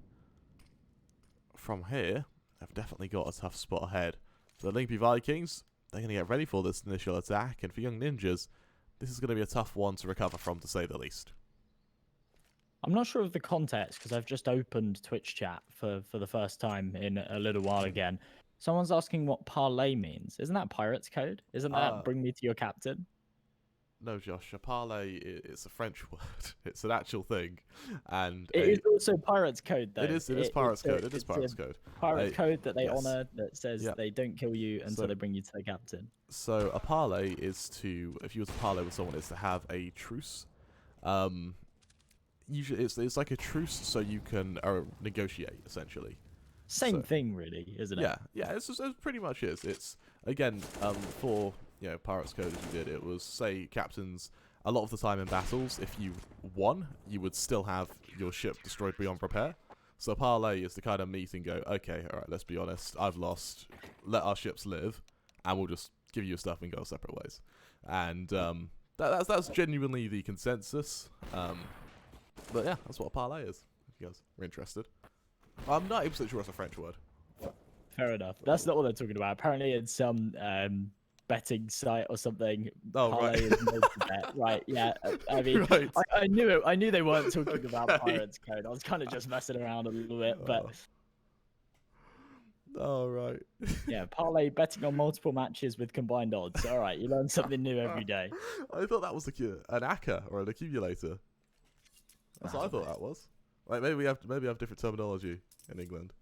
from here, have definitely got a tough spot ahead. So the Lyngby Vikings, they're going to get ready for this initial attack. And for Young Ninjas, this is going to be a tough one to recover from, to say the least. I'm not sure of the context because I've just opened Twitch chat for the first time in a little while again. Someone's asking what parlay means. Isn't that pirate's code? Isn't that bring me to your captain? No, Josh. A parlay, it's a French word. It's an actual thing. And it is also pirate's code, though. It is pirate's code. It is pirate's code. Pirate code that they honor that says they don't kill you until they bring you to the captain. So a parlay is to, if you were to parlay with someone, is to have a truce. Usually it's like a truce so you can negotiate, essentially. Same thing, really, isn't it? Yeah, it pretty much is. It's, again, for, Pirates Code, as you did, it was, say, captains, a lot of the time in battles, if you won, you would still have your ship destroyed beyond repair. So parlay is the kind of meet and go, okay, alright, let's be honest, I've lost, let our ships live, and we'll just give you your stuff and go separate ways. And that's genuinely the consensus. But yeah, that's what a parlay is, if you guys are interested. I'm not 90% sure it's a French word. Fair enough. That's not what they're talking about. Apparently it's some betting site or something. Oh, parlay right. is made to bet. Right, yeah. I mean, Right. I knew it. I knew they weren't talking about Pirates Code. I was kind of just messing around a little bit, but... Oh, right. Yeah, parlay betting on multiple matches with combined odds. All right, you learn something new every day. I thought that was like an ACCA or an accumulator. That's what I thought that was. Like maybe we have different terminology in England.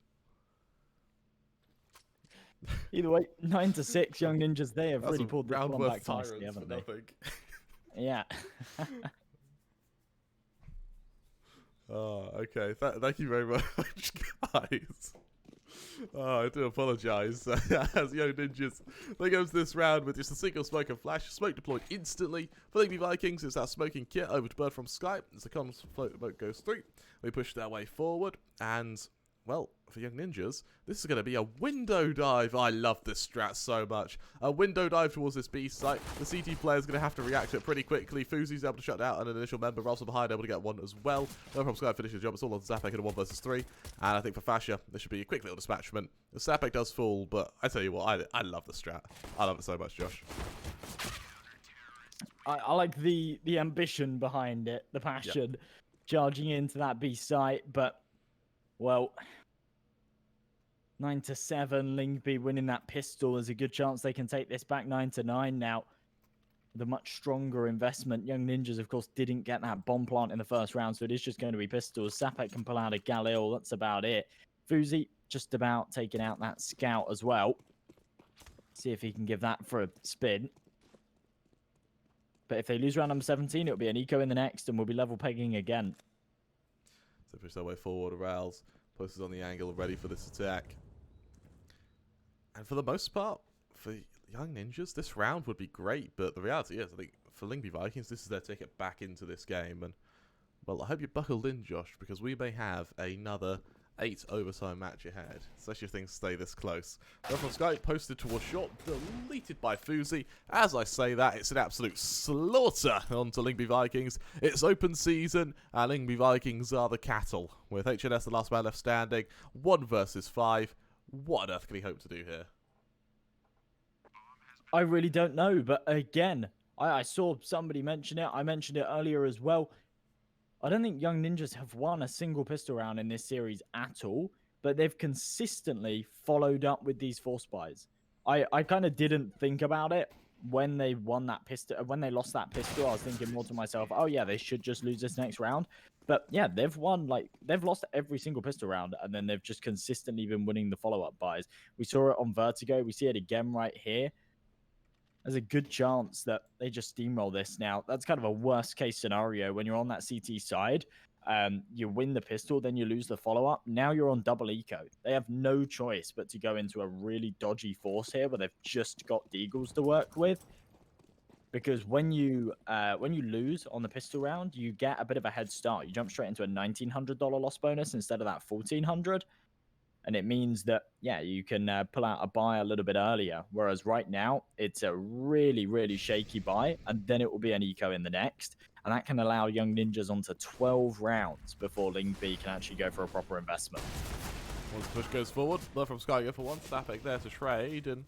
Either way, 9 to 6, Young Ninjas. They have That's really a pulled this round one worth back nicely, tyrants haven't for they? nothing. Yeah. Oh, okay. Thank you very much, guys. Oh, I do apologise. As Young Ninjas, they go to this round with just a single smoke and flash. Smoke deployed instantly. For Lyngby Vikings, it's that smoking kit over to Bird from Skype. As the comms float boat goes through, we push their way forward. And well, for Young Ninjas, this is going to be a window dive. I love this strat so much. A window dive towards this B site. The CT player is going to have to react to it pretty quickly. Fuzi's able to shut out an initial member. Ralph's behind, able to get one as well. No problem, Sky finishes the job. It's all on Zapek in a 1 versus 3. And I think for Fascia, this should be a quick little dispatchment. The Zapek does fall, but I tell you what, I love the strat. I love it so much, Josh. I like the ambition behind it, the passion, charging into that B site, but, well, 9-7, Lyngby winning that pistol. There's a good chance they can take this back 9-9 now. The much stronger investment. Young Ninjas, of course, didn't get that bomb plant in the first round, so it is just going to be pistols. Sapek can pull out a Galil. That's about it. Fuzi just about taking out that scout as well. See if he can give that for a spin. But if they lose round number 17, it'll be an eco in the next, and we'll be level pegging again. So push their way forward. Rouse posts on the angle, ready for this attack. And for the most part, for Young Ninjas, this round would be great. But the reality is, I think for Lyngby Vikings, this is their ticket back into this game. And, well, I hope you're buckled in, Josh, because we may have another 8 overtime match ahead, especially if things stay this close. From Sky posted towards shot, deleted by Fuzi. As I say that, it's an absolute slaughter onto Lyngby Vikings. It's open season, and Lyngby Vikings are the cattle. With HNS the last man left standing, 1 versus 5. What on earth can he hope to do here? I really don't know, but again, I saw somebody mention it. I mentioned it earlier as well. I don't think Young Ninjas have won a single pistol round in this series at all, but they've consistently followed up with these force buys. I kind of didn't think about it when they won that pistol. When they lost that pistol, I was thinking more to myself, oh yeah, they should just lose this next round. But yeah, they've won, like, they've lost every single pistol round, and then they've just consistently been winning the follow-up buys. We saw it on Vertigo. We see it again right here. There's a good chance that they just steamroll this now. That's kind of a worst case scenario when you're on that CT side. You win the pistol, then you lose the follow-up. Now you're on double eco. They have no choice but to go into a really dodgy force here where they've just got Deagles to work with. Because when you lose on the pistol round, you get a bit of a head start. You jump straight into a $1,900 loss bonus instead of that $1,400. And it means that, yeah, you can pull out a buy a little bit earlier. Whereas right now, it's a really, really shaky buy. And then it will be an eco in the next. And that can allow Young Ninjas onto 12 rounds before Lyngby can actually go for a proper investment. Once the push goes forward, Love from Sky go for one. Sapek there to trade. And,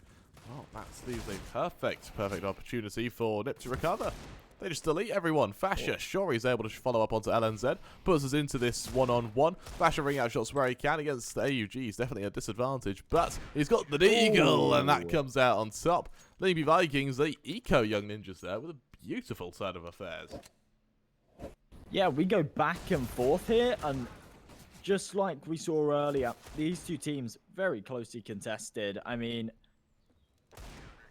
oh, that leaves a perfect opportunity for Nip to recover. They just delete everyone. Fascia, sure, he's able to follow up onto LNZ. Puts us into this one-on-one. Fascia ring out shots where he can against the AUG. He's definitely a disadvantage, but he's got the Deagle, and that comes out on top. Lyngby Vikings, they eco Young Ninjas there with a beautiful side of affairs. Yeah, we go back and forth here, and just like we saw earlier, these two teams very closely contested. I mean,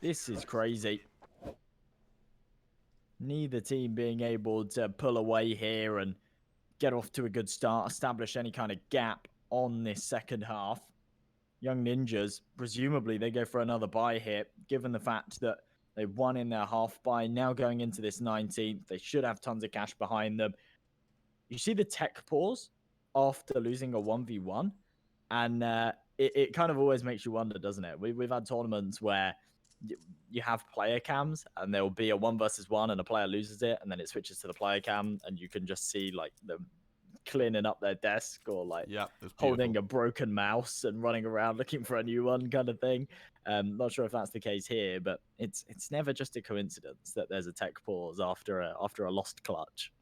this is crazy. Neither team being able to pull away here and get off to a good start, establish any kind of gap on this second half. Young Ninjas, presumably they go for another buy here, given the fact that they won in their half buy. Now going into this 19th, they should have tons of cash behind them. You see the tech pause after losing a 1v1, and it kind of always makes you wonder, doesn't it? We've had tournaments where you have player cams and there will be a 1 versus 1 and a player loses it, and then it switches to the player cam and you can just see like them cleaning up their desk or like holding a broken mouse and running around looking for a new one kind of thing. Not sure if that's the case here, but it's never just a coincidence that there's a tech pause after a lost clutch.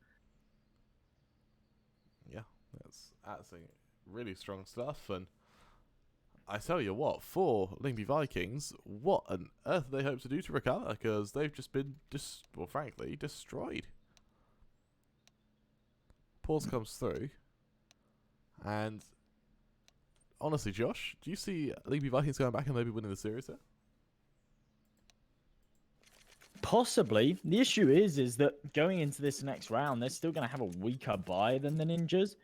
Yeah, that's really strong stuff. And I tell you what, for Lyngby Vikings, what on earth do they hope to do to recover? Because they've just been, frankly, destroyed. Pause comes through. And honestly, Josh, do you see Lyngby Vikings going back and maybe winning the series here? Possibly. The issue is that going into this next round, they're still going to have a weaker buy than the Ninjas.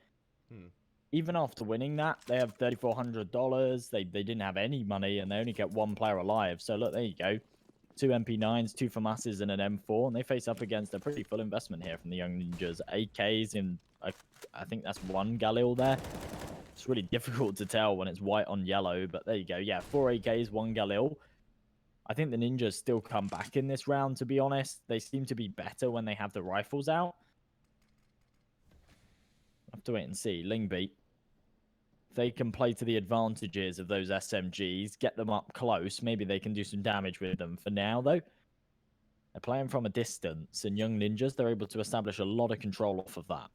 Even after winning that, they have $3,400. They didn't have any money, and they only get one player alive. So look, there you go. 2 MP9s, 2 FAMASs, and an M4. And they face up against a pretty full investment here from the Young Ninjas. AKs in, I think that's 1 Galil there. It's really difficult to tell when it's white on yellow, but there you go. Yeah, 4 AKs, 1 Galil. I think the ninjas still come back in this round, to be honest. They seem to be better when they have the rifles out. I have to wait and see. Lyngby. They can play to the advantages of those SMGs, get them up close. Maybe they can do some damage with them. For now, though, they're playing from a distance, and Young Ninjas, they're able to establish a lot of control off of that.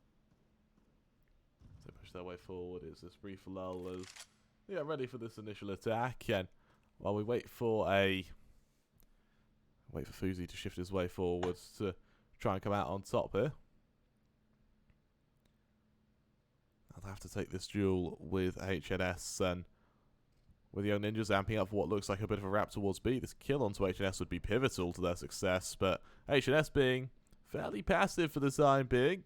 They push their way forward. It's this brief lull as they get ready for this initial attack, and while we wait for Fuzi to shift his way forwards to try and come out on top here. I'll have to take this duel with HNS, and with Young Ninjas amping up for what looks like a bit of a wrap towards B. This kill onto HNS would be pivotal to their success, but HNS being fairly passive for the time being.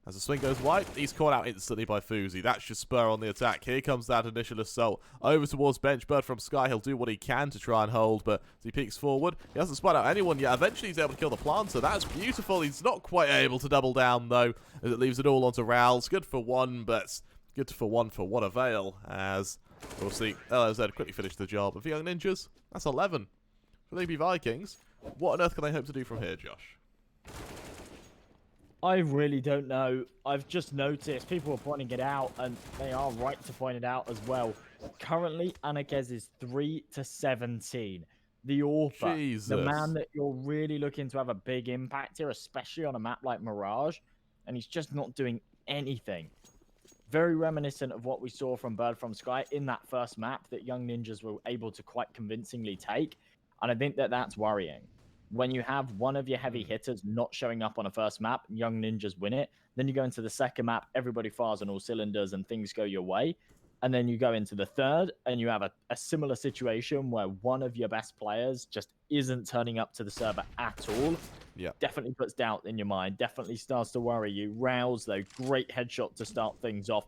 As the swing goes wide, he's caught out instantly by Fuzi. That should spur on the attack. Here comes that initial assault over towards bench. Bird from Sky, he'll do what he can to try and hold, but as he peeks forward, he hasn't spotted out anyone yet. Eventually, he's able to kill the planter. That's beautiful. He's not quite able to double down, though, as it leaves it all onto Raoul's. Good for one, but good for one for what avail, as we'll see LOZ quickly finish the job. And for Young Ninjas, that's 11. For Lyngby Vikings, what on earth can they hope to do from here, Josh? I really don't know. I've just noticed people are pointing it out, and they are right to point it out as well. Currently, Anakez is 3-17. The author, the man that you're really looking to have a big impact here, especially on a map like Mirage, and he's just not doing anything. Very reminiscent of what we saw from Bird from Sky in that first map that Young Ninjas were able to quite convincingly take, and I think that that's worrying. When you have one of your heavy hitters not showing up on a first map, Young Ninjas win it. Then you go into the second map, everybody fires on all cylinders and things go your way. And then you go into the third and you have a similar situation where one of your best players just isn't turning up to the server at all. Yeah. Definitely puts doubt in your mind. Definitely starts to worry you. Rouse, though, great headshot to start things off.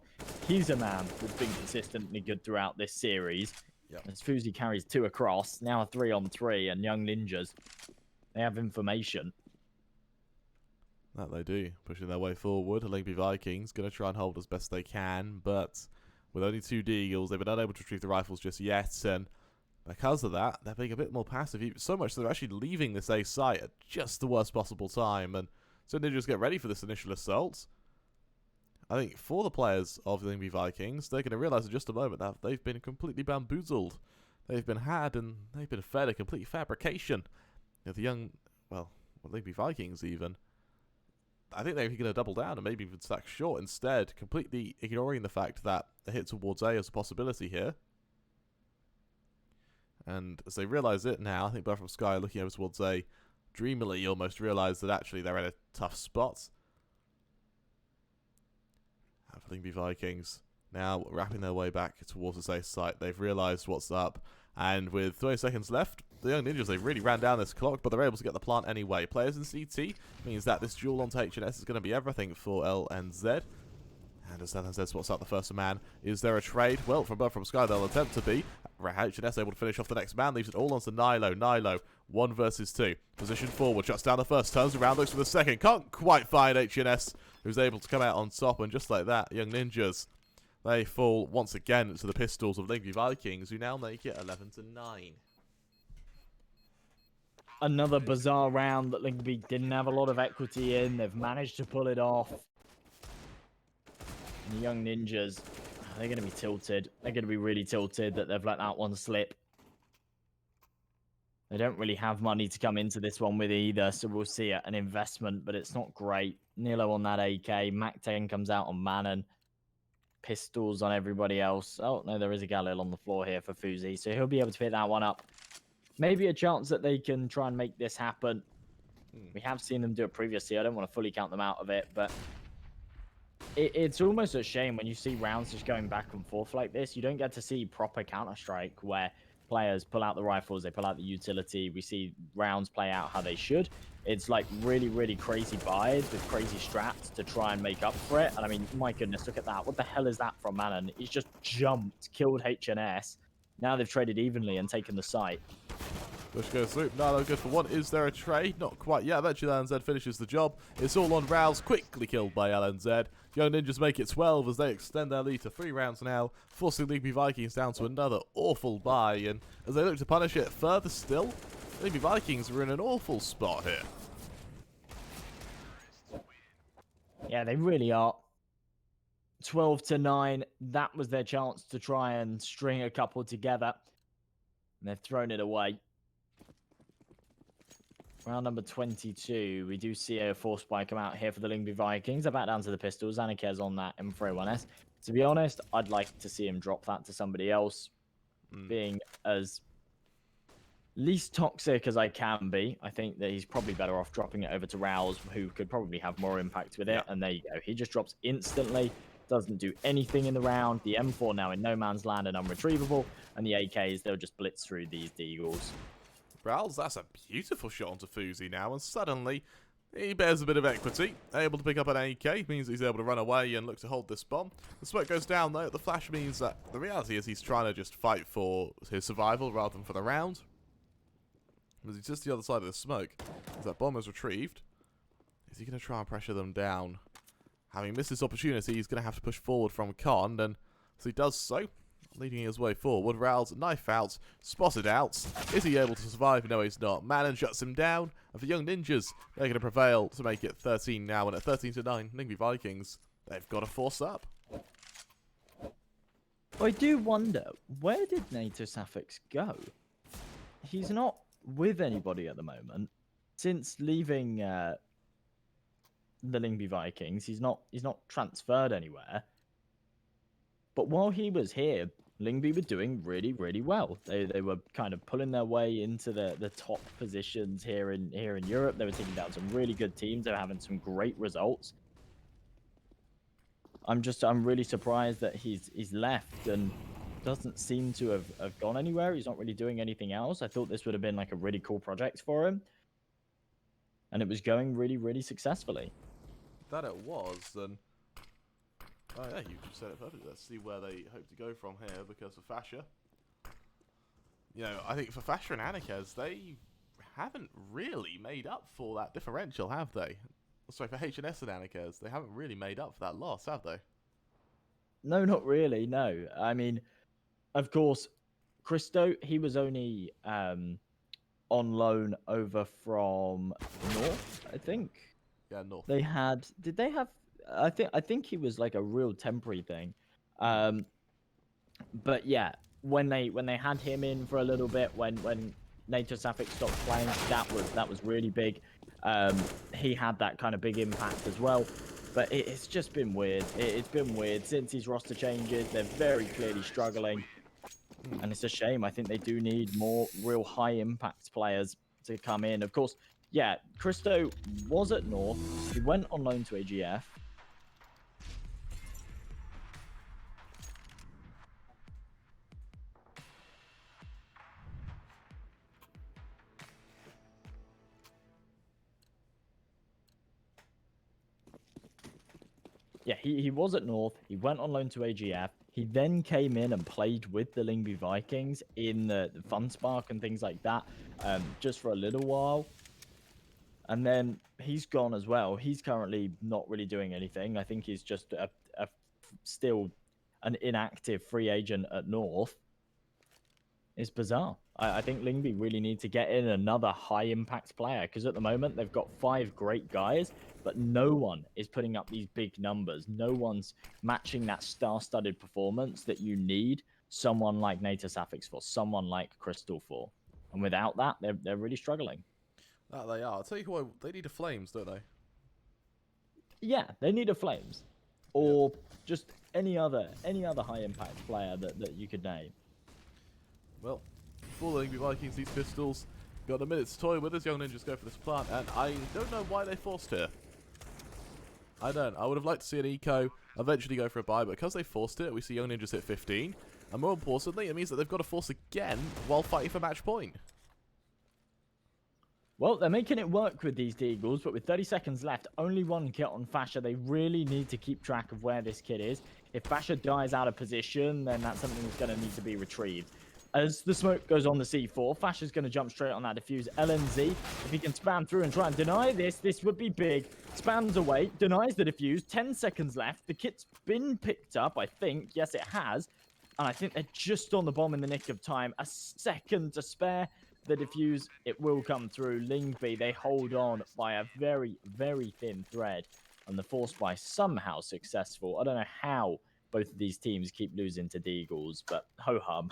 He's a man that's been consistently good throughout this series. Yep. As Fuzi carries 2 across, now a 3-on-3, and Young Ninjas, they have information. That they do. Pushing their way forward. Lyngby Vikings going to try and hold as best they can, but with only 2 Deagles, they've been unable to retrieve the rifles just yet, and because of that, they're being a bit more passive, so much that they're actually leaving this A site at just the worst possible time, and so Ninjas get ready for this initial assault. I think for the players of the Lyngby Vikings, they're going to realise in just a moment that they've been completely bamboozled. They've been had, and they've been fed a complete fabrication. You know, the young, well, Lyngby Vikings even, I think they're going to double down and maybe even stack short instead, completely ignoring the fact that a hit towards A is a possibility here. And as they realise it now, I think Bird from Sky looking over towards A, dreamily almost realise that actually they're in a tough spot. And for Lyngby Vikings, now wrapping their way back towards this A site, they've realised what's up. And with 30 seconds left, the Young Ninjas, they've really ran down this clock, but they're able to get the plant anyway. Players in CT means that this duel onto HNS is going to be everything for LNZ. And as LNZ spots out the first man, is there a trade? Well, from Bird from Sky, they'll attempt to be. HNS able to finish off the next man, leaves it all onto Nilo. Nilo, 1 versus 2. Position forward, shuts down the first, turns around, looks for the second. Can't quite find HNS, who's able to come out on top, and just like that, Young Ninjas, they fall once again to the pistols of Lyngby Vikings, who now make it 11-9. Another bizarre round that Lyngby didn't have a lot of equity in. They've managed to pull it off. And the Young Ninjas, they're going to be tilted. They're going to be really tilted that they've let that one slip. They don't really have money to come into this one with either, so we'll see an investment, but it's not great. Nilo on that AK. Mac 10 comes out on Manon. Pistols on everybody else. Oh, no, there is a Galil on the floor here for Fuzi, so he'll be able to pick that one up. Maybe a chance that they can try and make this happen. We have seen them do it previously. I don't want to fully count them out of it, but it's almost a shame when you see rounds just going back and forth like this. You don't get to see proper Counter-Strike where players pull out the rifles, they pull out the utility. We see rounds play out how they should. It's like really, really crazy buys with crazy strats to try and make up for it. And I mean, my goodness, look at that. What the hell is that from Manon? He's just jumped, killed HNS. Now they've traded evenly and taken the site. Push goes through. No, good for one. Is there a trade? Not quite yet. Eventually, LNZ finishes the job. It's all on Rouse. Quickly killed by LNZ. Young Ninjas make it 12 as they extend their lead to 3 rounds now, forcing Lyngby Vikings down to another awful bye. And as they look to punish it further still, Lyngby Vikings are in an awful spot here. Yeah, they really are. 12-9. That was their chance to try and string a couple together. And they've thrown it away. Round number 22. We do see a force spy come out here for the Lyngby Vikings. They're back down to the pistols. Anikez on that M301S. To be honest, I'd like to see him drop that to somebody else. Being as least toxic as I can be, I think that he's probably better off dropping it over to Rouse, who could probably have more impact with it. And there you go. He just drops instantly. Doesn't do anything in the round. The M4 now in no man's land and unretrievable. And the AKs, they'll just blitz through these Deagles. Rouse, that's a beautiful shot onto Fuzi now, and suddenly he bears a bit of equity. Able to pick up an AK means he's able to run away and look to hold this bomb. The smoke goes down though. The flash means that the reality is he's trying to just fight for his survival rather than for the round. As he's just the other side of the smoke. As that bomb is retrieved, is he going to try and pressure them down? Having missed this opportunity, he's going to have to push forward from Con, and as he does so, leading his way forward, Rouse, knife out, spotted out. Is he able to survive? No, he's not. Manon shuts him down, and for Young Ninjas, they're going to prevail to make it 13 now, and at 13-9, Lyngby Vikings, they've got to force up. I do wonder, where did NATO Suffix go? He's not with anybody at the moment. Since leaving the Lyngby Vikings, he's not transferred anywhere. But while he was here, Lyngby were doing really, really well. They were kind of pulling their way into the top positions here in Europe. They were taking down some really good teams. They were having some great results. I'm really surprised that he's left and doesn't seem to have gone anywhere. He's not really doing anything else. I thought this would have been like a really cool project for him. And it was going really, really successfully. That it was, and oh yeah, you just said it perfectly. Let's see where they hope to go from here, because for Fascia, you know, I think for Fascia and Anikez, they haven't really made up for that differential, have they? Sorry, for HNS and Anikez, they haven't really made up for that loss, have they? No, not really, no. I mean, of course, Christo, he was only on loan over from North, I think. Yeah, North. Did they have, I think he was like a real temporary thing. But yeah, when they had him in for a little bit, when NATO Safik stopped playing, that was really big. He had that kind of big impact as well. But it's just been weird. It's been weird since these roster changes. They're very clearly struggling. And it's a shame. I think they do need more real high impact players to come in. Of course, yeah, Christo was at North. He went on loan to AGF. Yeah, he was at North. He went on loan to AGF. He then came in and played with the Lyngby Vikings in the Fun Spark and things like that, just for a little while. And then he's gone as well. He's currently not really doing anything. I think he's just still an inactive free agent at North. It's bizarre. I think Lyngby really need to get in another high-impact player, because at the moment they've got 5 great guys, but no one is putting up these big numbers. No one's matching that star-studded performance that you need someone like Natus Affix for, someone like Crystal for. And without that, they're really struggling. That they are. I'll tell you what, they need a Flames, don't they? Yeah, they need a Flames. Or just any other high-impact player that you could name. Well, for the Lyngby Vikings, these pistols got a minute to toy with as Young Ninjas go for this plant, and I don't know why they forced here. I don't. I would have liked to see an eco eventually go for a buy, but because they forced it, we see Young Ninjas hit 15, and more importantly, it means that they've got to force again while fighting for match point. Well, they're making it work with these Deagles, but with 30 seconds left, only one kit on Fascia. They really need to keep track of where this kit is. If Fascia dies out of position, then that's something that's going to need to be retrieved. as the smoke goes on the C4, Fash is going to jump straight on that defuse. LNZ, if he can spam through and try and deny this would be big. Spams away, denies the defuse. 10 seconds left. The kit's been picked up, I think. Yes, it has. And I think they're just on the bomb in the nick of time. A second to spare. The defuse, it will come through. Lyngby, they hold on by a very, very thin thread. And the force buy somehow successful. I don't know how both of these teams keep losing to Deagles, but ho-hum.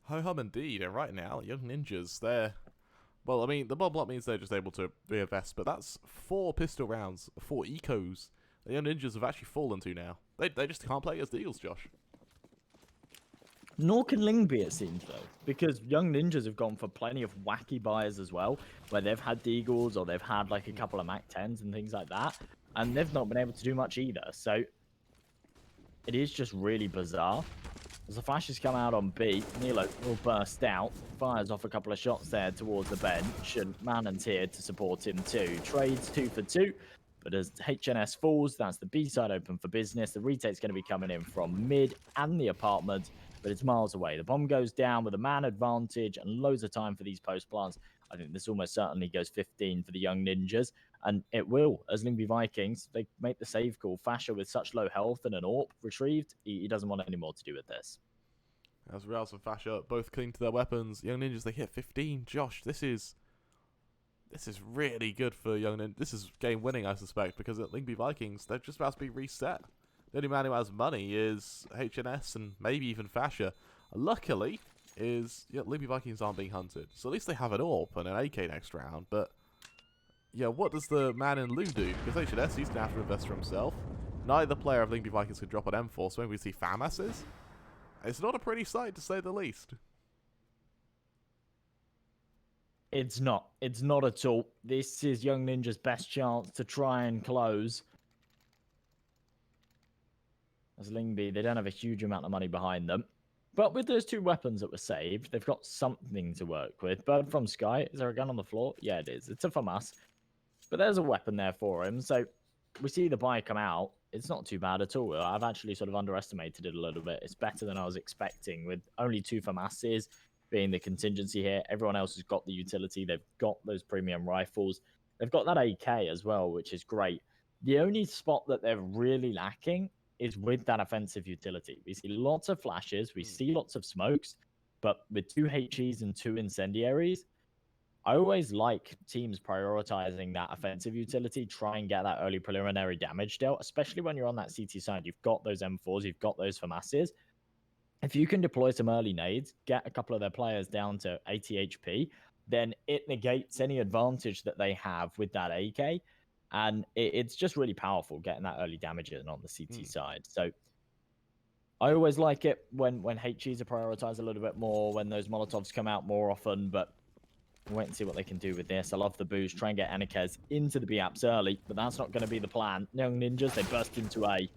Ho-hum indeed, and right now, Young Ninjas, they're... Well, I mean, the bomb block means they're just able to reinvest, but that's 4 pistol rounds, 4 ecos the Young Ninjas have actually fallen to now. They just can't play against Eagles, Josh. Nor can Lyngby, it seems, though, because Young Ninjas have gone for plenty of wacky buys as well, where they've had Deagles or they've had like a couple of Mac 10s and things like that, and they've not been able to do much either. So it is just really bizarre. As the flashes come out on B, Nilo will burst out, fires off a couple of shots there towards the bench, and Mannon's here to support him too. Trades 2 for 2, but as HNS falls, that's the B side open for business. The retake's going to be coming in from mid and the apartment, but it's miles away. The bomb goes down with a man advantage and loads of time for these post plants. I think this almost certainly goes 15 for the Young Ninjas, and it will, as Lyngby Vikings, they make the save call. Fasher with such low health and an AWP retrieved, he doesn't want any more to do with this. As Rouse and Fasher both cling to their weapons, Young Ninjas, they hit 15. Josh, this is really good for Young Ninjas. This is game winning, I suspect, because at Lyngby Vikings, they're just about to be reset. The only man who has money is HNS and maybe even Fasher. Luckily, Lyngby Vikings aren't being hunted, so at least they have an AWP and an AK next round. But yeah, what does the man in Lou do? Because HNS, he's gonna have to invest for himself. Neither player of Lyngby Vikings can drop an M4, so maybe we see FAMASs. It's not a pretty sight, to say the least. It's not. It's not at all. This is Young Ninja's best chance to try and close. As Lyngby, they don't have a huge amount of money behind them. But with those 2 weapons that were saved, they've got something to work with. Bird from Sky, is there a gun on the floor? Yeah, it is. It's a FAMAS. But there's a weapon there for him. So we see the buy come out. It's not too bad at all. I've actually sort of underestimated it a little bit. It's better than I was expecting, with only 2 FAMASs being the contingency here. Everyone else has got the utility. They've got those premium rifles. They've got that AK as well, which is great. The only spot that they're really lacking is with that offensive utility. We see lots of flashes. We see lots of smokes. But with 2 HEs and 2 incendiaries, I always like teams prioritizing that offensive utility, try and get that early preliminary damage dealt, especially when you're on that CT side. You've got those M4s, you've got those FAMASs. If you can deploy some early nades, get a couple of their players down to 80 HP, then it negates any advantage that they have with that AK. And it's just really powerful getting that early damage in on the CT side. So I always like it when HEs are prioritized a little bit more, when those Molotovs come out more often, but we'll wait and see what they can do with this. I love the boost. Try and get Anikez into the B-apps early, but that's not going to be the plan. Young Ninjas, they burst into A.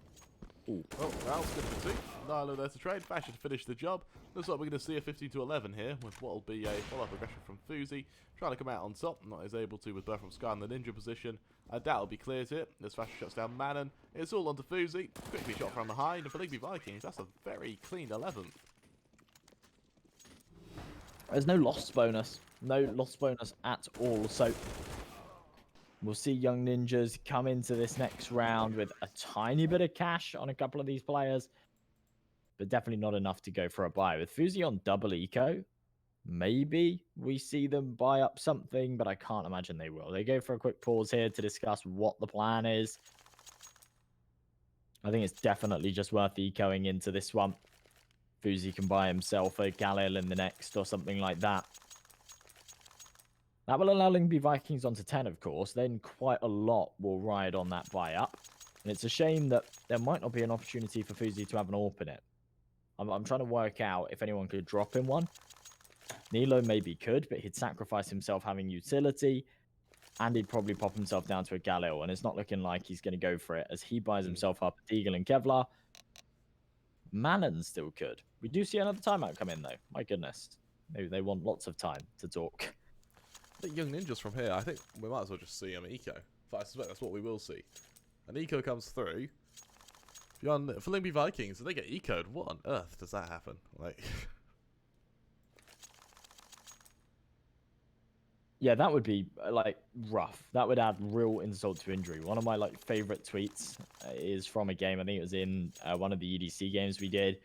Ooh. Oh, Ralph's good for 2. Nilo there to trade. Fashion to finish the job. Looks like we're going to see a 15-11 here, with what will be a follow-up aggression from Fuzi. Trying to come out on top, not as able to with Bird from Sky in the ninja position. That will be cleared here, as Fashion shuts down Manon. It's all onto Fuzi. Quickly shot from behind, and for Lyngby Vikings, that's a very clean 11th. There's no loss bonus. No loss bonus at all, so we'll see Young Ninjas come into this next round with a tiny bit of cash on a couple of these players, but definitely not enough to go for a buy. With Fuzi on double eco, maybe we see them buy up something, but I can't imagine they will. They go for a quick pause here to discuss what the plan is. I think it's definitely just worth ecoing into this one. Fuzi can buy himself a Galil in the next or something like that. That will allow Lyngby Vikings onto 10, of course. Then quite a lot will ride on that buy up. And it's a shame that there might not be an opportunity for Fuzi to have an AWP in it. I'm trying to work out if anyone could drop him one. Nilo maybe could, but he'd sacrifice himself having utility. And he'd probably pop himself down to a Galil. And it's not looking like he's going to go for it, as he buys himself up a Deagle and Kevlar. Manon still could. We do see another timeout come in, though. My goodness. Maybe they want lots of time to talk. I think Young Ninjas from here, I think we might as well just see eco. I suspect that's what we will see. An eco comes through. For Lyngby Vikings, if they get ecoed, what on earth does that happen? Like, Yeah, that would be like rough. That would add real insult to injury. One of my like favorite tweets is from a game. I think it was in one of the EDC games we did.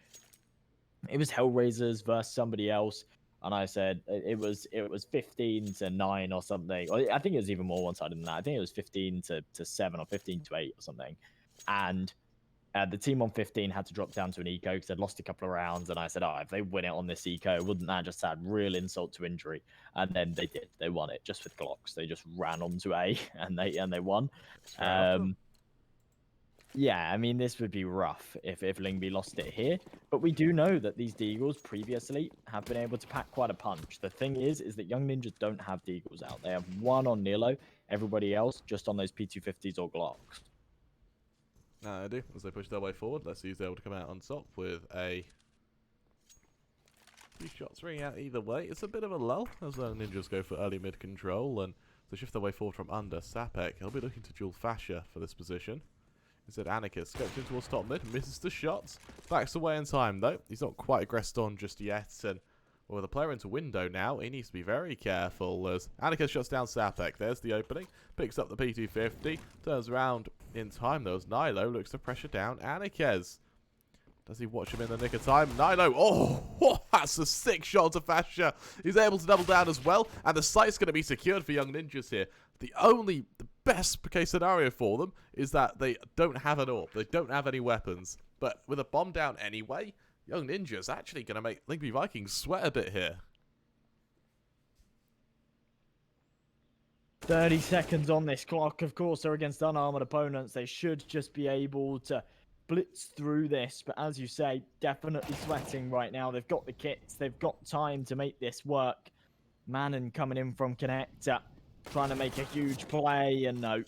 It was Hellraisers versus somebody else, and I said it was 15-9 or something. Or I think it was even more one-sided than that. I think it was 15-7 or 15-8 or something. And the team on 15 had to drop down to an eco because they'd lost a couple of rounds. And I said, oh, if they win it on this eco, wouldn't that just add real insult to injury? And then they did. They won it just with Glocks. They just ran onto A and they won. Yeah, I mean, this would be rough if Lyngby lost it here. But we do know that these Deagles previously have been able to pack quite a punch. The thing is that Young Ninjas don't have Deagles out. They have one on Nilo. Everybody else just on those P250s or Glocks. I do. As they push their way forward, let's see who's able to come out on top with a few shots ringing out either way. It's a bit of a lull as the Ninjas go for early mid control and they shift their way forward from under. Sapek, he'll be looking to duel Fascia for this position. Instead, Anarchist scopes in towards top mid, misses the shots. Backs away in time though. He's not quite aggressed on just yet, and with a player into window now, he needs to be very careful as Anarchist shuts down Sapek. There's the opening, picks up the P250, turns around in time though as Nilo looks to pressure down Anarchist. Does he watch him in the nick of time? Nilo, oh, that's a sick shot to Fascia. He's able to double down as well, and the site's going to be secured for Young Ninjas here. The best case scenario for them is that they don't have an AWP. They don't have any weapons. But with a bomb down anyway, Young Ninjas actually going to make Lyngby Vikings sweat a bit here. 30 seconds on this clock. Of course, they're against unarmored opponents. They should just be able to blitz through this. But as you say, definitely sweating right now. They've got the kits. They've got time to make this work. Manon coming in from Connector, trying to make a huge play. And no,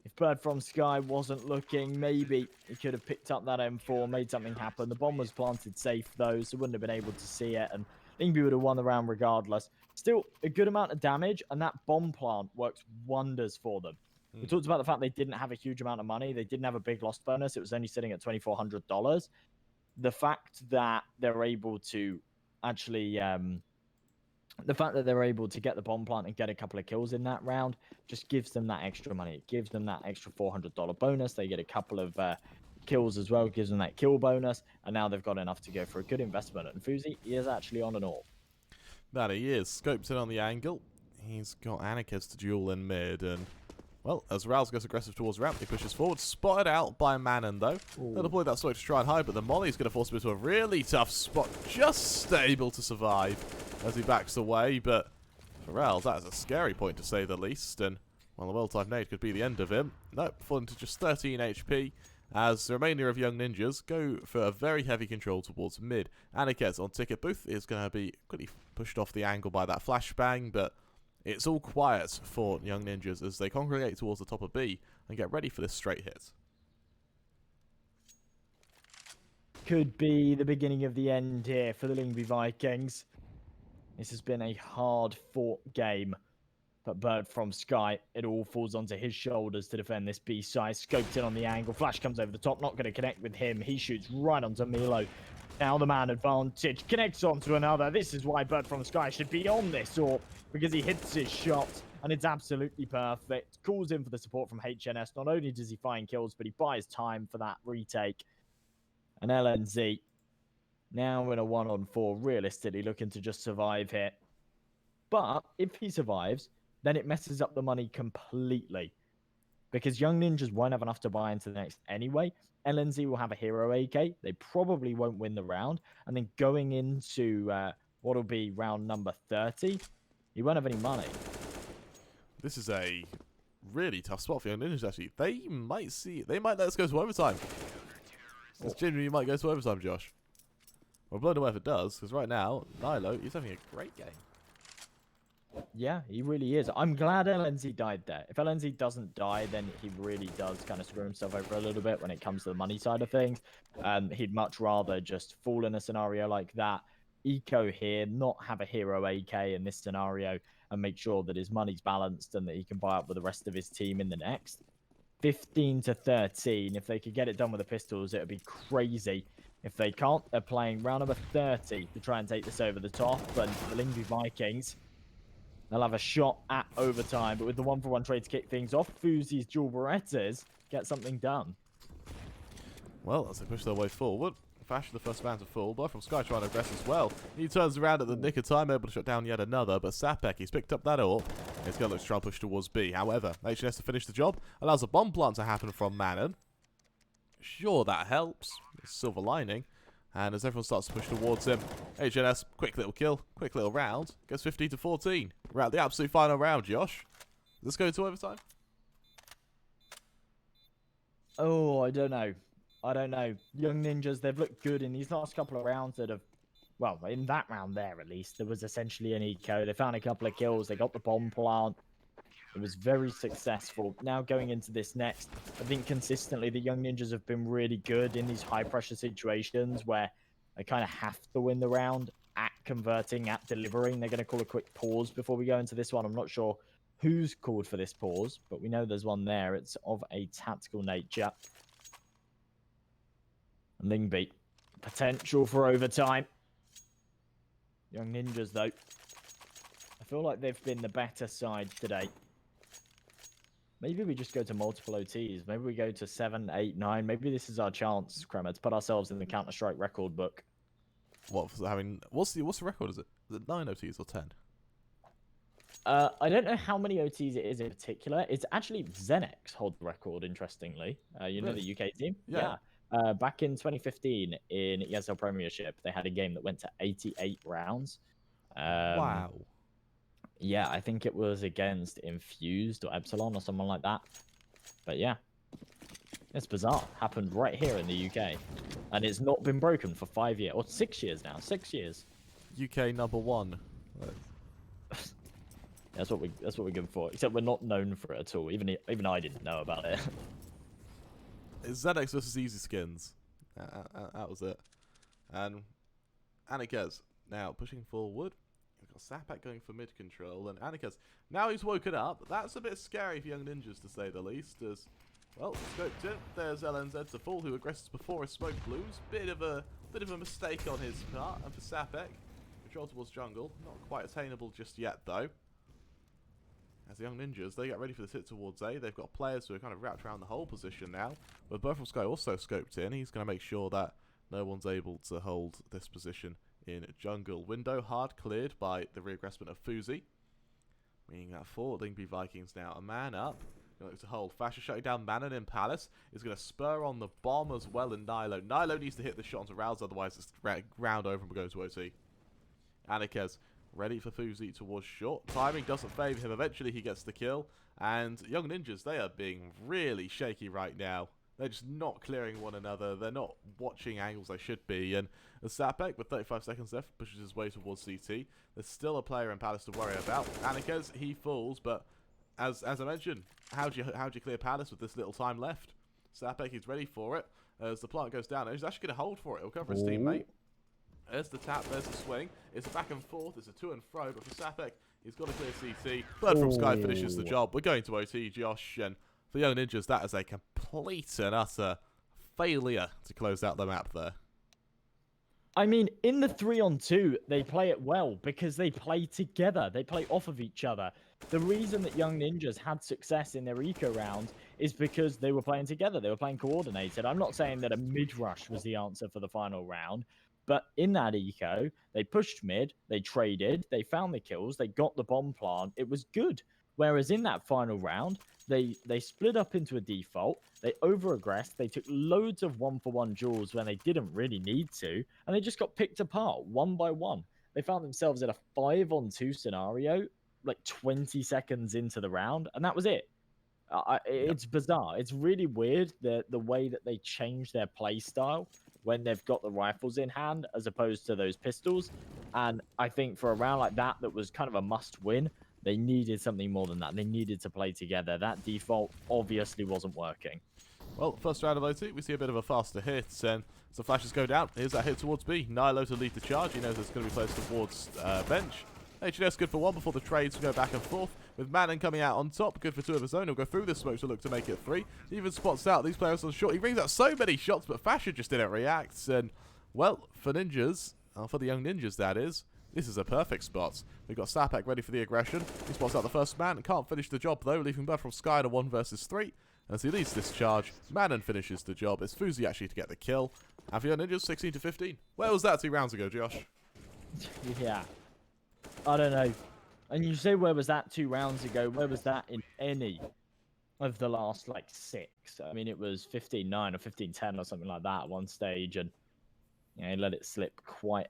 if Bird from Sky wasn't looking, maybe he could have picked up that M4, made something happen. The bomb was planted safe, though, so wouldn't have been able to see it. And Lyngby would have won the round regardless. Still, a good amount of damage, and that bomb plant works wonders for them. We talked about the fact they didn't have a huge amount of money. They didn't have a big loss bonus. It was only sitting at $2,400. The fact that they're able to actually... the fact that they're able to get the bomb plant and get a couple of kills in that round just gives them that extra money. It gives them that extra $400 bonus. They get a couple of kills as well, gives them that kill bonus, and now they've got enough to go for a good investment. And Fuzi is actually on an AWP. That he is. Scopes in on the angle. He's got Anarchist to duel in mid, and well, as Rouse goes aggressive towards ramp, he pushes forward. Spotted out by Manon, though. They'll deploy that sword to try and hide, but the Molly's going to force him into a really tough spot. Just able to survive as he backs away, but for Rouse, that is a scary point to say the least, and well, the well-timed nade could be the end of him. Nope, falling to just 13 HP, as the remainder of Young Ninjas go for a very heavy control towards mid. Anarchist on ticket booth is going to be quickly pushed off the angle by that flashbang, but it's all quiet for Young Ninjas as they congregate towards the top of B and get ready for this straight hit. Could be the beginning of the end here for the Lyngby Vikings. This has been a hard-fought game, but Bird from Sky, it all falls onto his shoulders to defend this B side. Scoped in on the angle. Flash comes over the top, not going to connect with him. He shoots right onto Milo. Now the man advantage connects onto another. This is why Bird from Sky should be on this AWP, because he hits his shot and it's absolutely perfect. Calls in for the support from HNS. Not only does he find kills, but he buys time for that retake. And LNZ now in a 1-on-4, realistically looking to just survive here. But if he survives, then it messes up the money completely, because Young Ninjas won't have enough to buy into the next anyway. LNZ will have a hero AK. They probably won't win the round. And then going into what will be round number 30, he won't have any money. This is a really tough spot for Young Ninjas, actually. They might let us go to overtime. This genuinely might go to overtime, Josh. We're blown away if it does, because right now, Nilo, he's having a great game. Yeah, he really is. I'm glad LNZ died there. If LNZ doesn't die, then he really does kind of screw himself over a little bit when it comes to the money side of things. He'd much rather just fall in a scenario like that, eco here, not have a hero AK in this scenario, and make sure that his money's balanced and that he can buy up with the rest of his team in the next. 15 to 13. If they could get it done with the pistols, it would be crazy. If they can't, they're playing round number 30 to try and take this over the top. But the Lyngby Vikings, they'll have a shot at overtime. But with the 1-for-1 trade to kick things off, Fuzi's dual Berettas get something done. Well, as they push their way forward, Fash the first man to fall. Boy from Sky trying to aggress as well. He turns around at the nick of time, able to shut down yet another. But Sapek, he's picked up that AWP. He's going to look to try and push towards B. However, HNS to finish the job allows a bomb plant to happen from Manon. Sure, that helps. Silver lining. And as everyone starts to push towards him, HNS, quick little kill, quick little round. Gets 15 to 14. We're at the absolute final round, Josh. Does this go to overtime? Oh, I don't know. I don't know. Young Ninjas, they've looked good in these last couple of rounds that have... Well, in that round there, at least, there was essentially an eco. They found a couple of kills. They got the bomb plant. It was very successful. Now going into this next, I think consistently the Young Ninjas have been really good in these high-pressure situations where they kind of have to win the round at converting, at delivering. They're going to call a quick pause before we go into this one. I'm not sure who's called for this pause, but we know there's one there. It's of a tactical nature. Lyngby, potential for overtime. Young Ninjas, though, I feel like they've been the better side today. Maybe we just go to multiple OTs. Maybe we go to 7, 8, 9. Maybe this is our chance, Kremer, to put ourselves in the Counter-Strike record book. What, having... What's the record, is it? Is it 9 OTs or 10? I don't know how many OTs it is in particular. It's actually Zenex hold the record, interestingly. You know the UK team? Yeah. Back in 2015 in ESL Premiership, they had a game that went to 88 rounds. Wow. Yeah, I think it was against Infused or Epsilon or someone like that. But yeah, it's bizarre. Happened right here in the UK. And it's not been broken for 5 years, or 6 years now. 6 years. UK #1. That's what we're good for. Except we're not known for it at all. Even I didn't know about it. It's ZX versus Easy Skins. That was it. And Anikez now pushing forward. We've got Sapak going for mid control, and Anikez now he's woken up. That's a bit scary for Young Ninjas, to say the least. As well, scoped in. There's LNZ to fall, who aggresses before his smoke blues. Bit of a mistake on his part. And for Sapek, control towards jungle, not quite attainable just yet though. As the Young Ninjas, they get ready for this hit towards A. They've got players who are kind of wrapped around the whole position now. But Bird from Sky also scoped in. He's going to make sure that no one's able to hold this position in jungle. Window hard cleared by the reaggressment of Fuzi. Meaning that for Lyngby Vikings now, a man up. Going to look to hold. Fasher shutting down Manon in Palace. Is going to spur on the bomb as well in Nilo. Nilo needs to hit the shot onto Rouse, otherwise it's round over and we'll go to OT. Anikez ready for Fuzi towards short. Timing doesn't favour him. Eventually he gets the kill. And Young Ninjas, they are being really shaky right now. They're just not clearing one another. They're not watching angles they should be. And Sapek, with 35 seconds left, pushes his way towards CT. There's still a player in Palace to worry about. Anikez, he falls, but as I mentioned, how do you clear Palace with this little time left? Sapek, he's ready for it. As the plant goes down, he's actually going to hold for it. He'll cover his teammate. There's the tap, there's the swing. It's a back and forth, it's a to and fro, but for Sapek, he's got to clear CT. Bird from Sky finishes the job. We're going to OT, Josh, and for Young Ninjas, that is a complete and utter failure to close out the map there. I mean, in the 3-on-2, they play it well because they play together. They play off of each other. The reason that Young Ninjas had success in their eco round is because they were playing together. They were playing coordinated. I'm not saying that a mid-rush was the answer for the final round, but in that eco, they pushed mid, they traded, they found the kills, they got the bomb plant. It was good. Whereas in that final round, they split up into a default, they over-aggressed, they took loads of 1-for-1 duels when they didn't really need to, and they just got picked apart one by one. They found themselves in a 5-on-2 scenario, like 20 seconds into the round, and that was it. It's bizarre. It's really weird the way that they change their play style when they've got the rifles in hand as opposed to those pistols. And I think for a round like that was kind of a must-win, they needed something more than that. They needed to play together. That default obviously wasn't working. Well, first round of OT, we see a bit of a faster hit, and some flashes go down. Here's that hit towards B. Nilo to lead the charge. He knows it's going to be placed towards bench. HNS good for one before the trades go back and forth. with Manon coming out on top. Good for 2 of his own. He'll go through this smoke to look to make it 3. He even spots out these players on short. He brings out so many shots, but Fasher just didn't react. And, well, for Ninjas, for the young Ninjas that is, this is a perfect spot. We've got Sapak ready for the aggression. He spots out the first man. Can't finish the job, though, leaving Blood from Sky to 1 versus 3. As he leads this charge, Manon finishes the job. It's Fuzi actually to get the kill. And for your Ninjas, 16 to 15. Where was that 2 rounds ago, Josh? Yeah. I don't know. And you say, where was that 2 rounds ago? Where was that in any of the last, like, 6? I mean, it was 15-9 or 15-10 or something like that at one stage. And, you know, he let it slip quite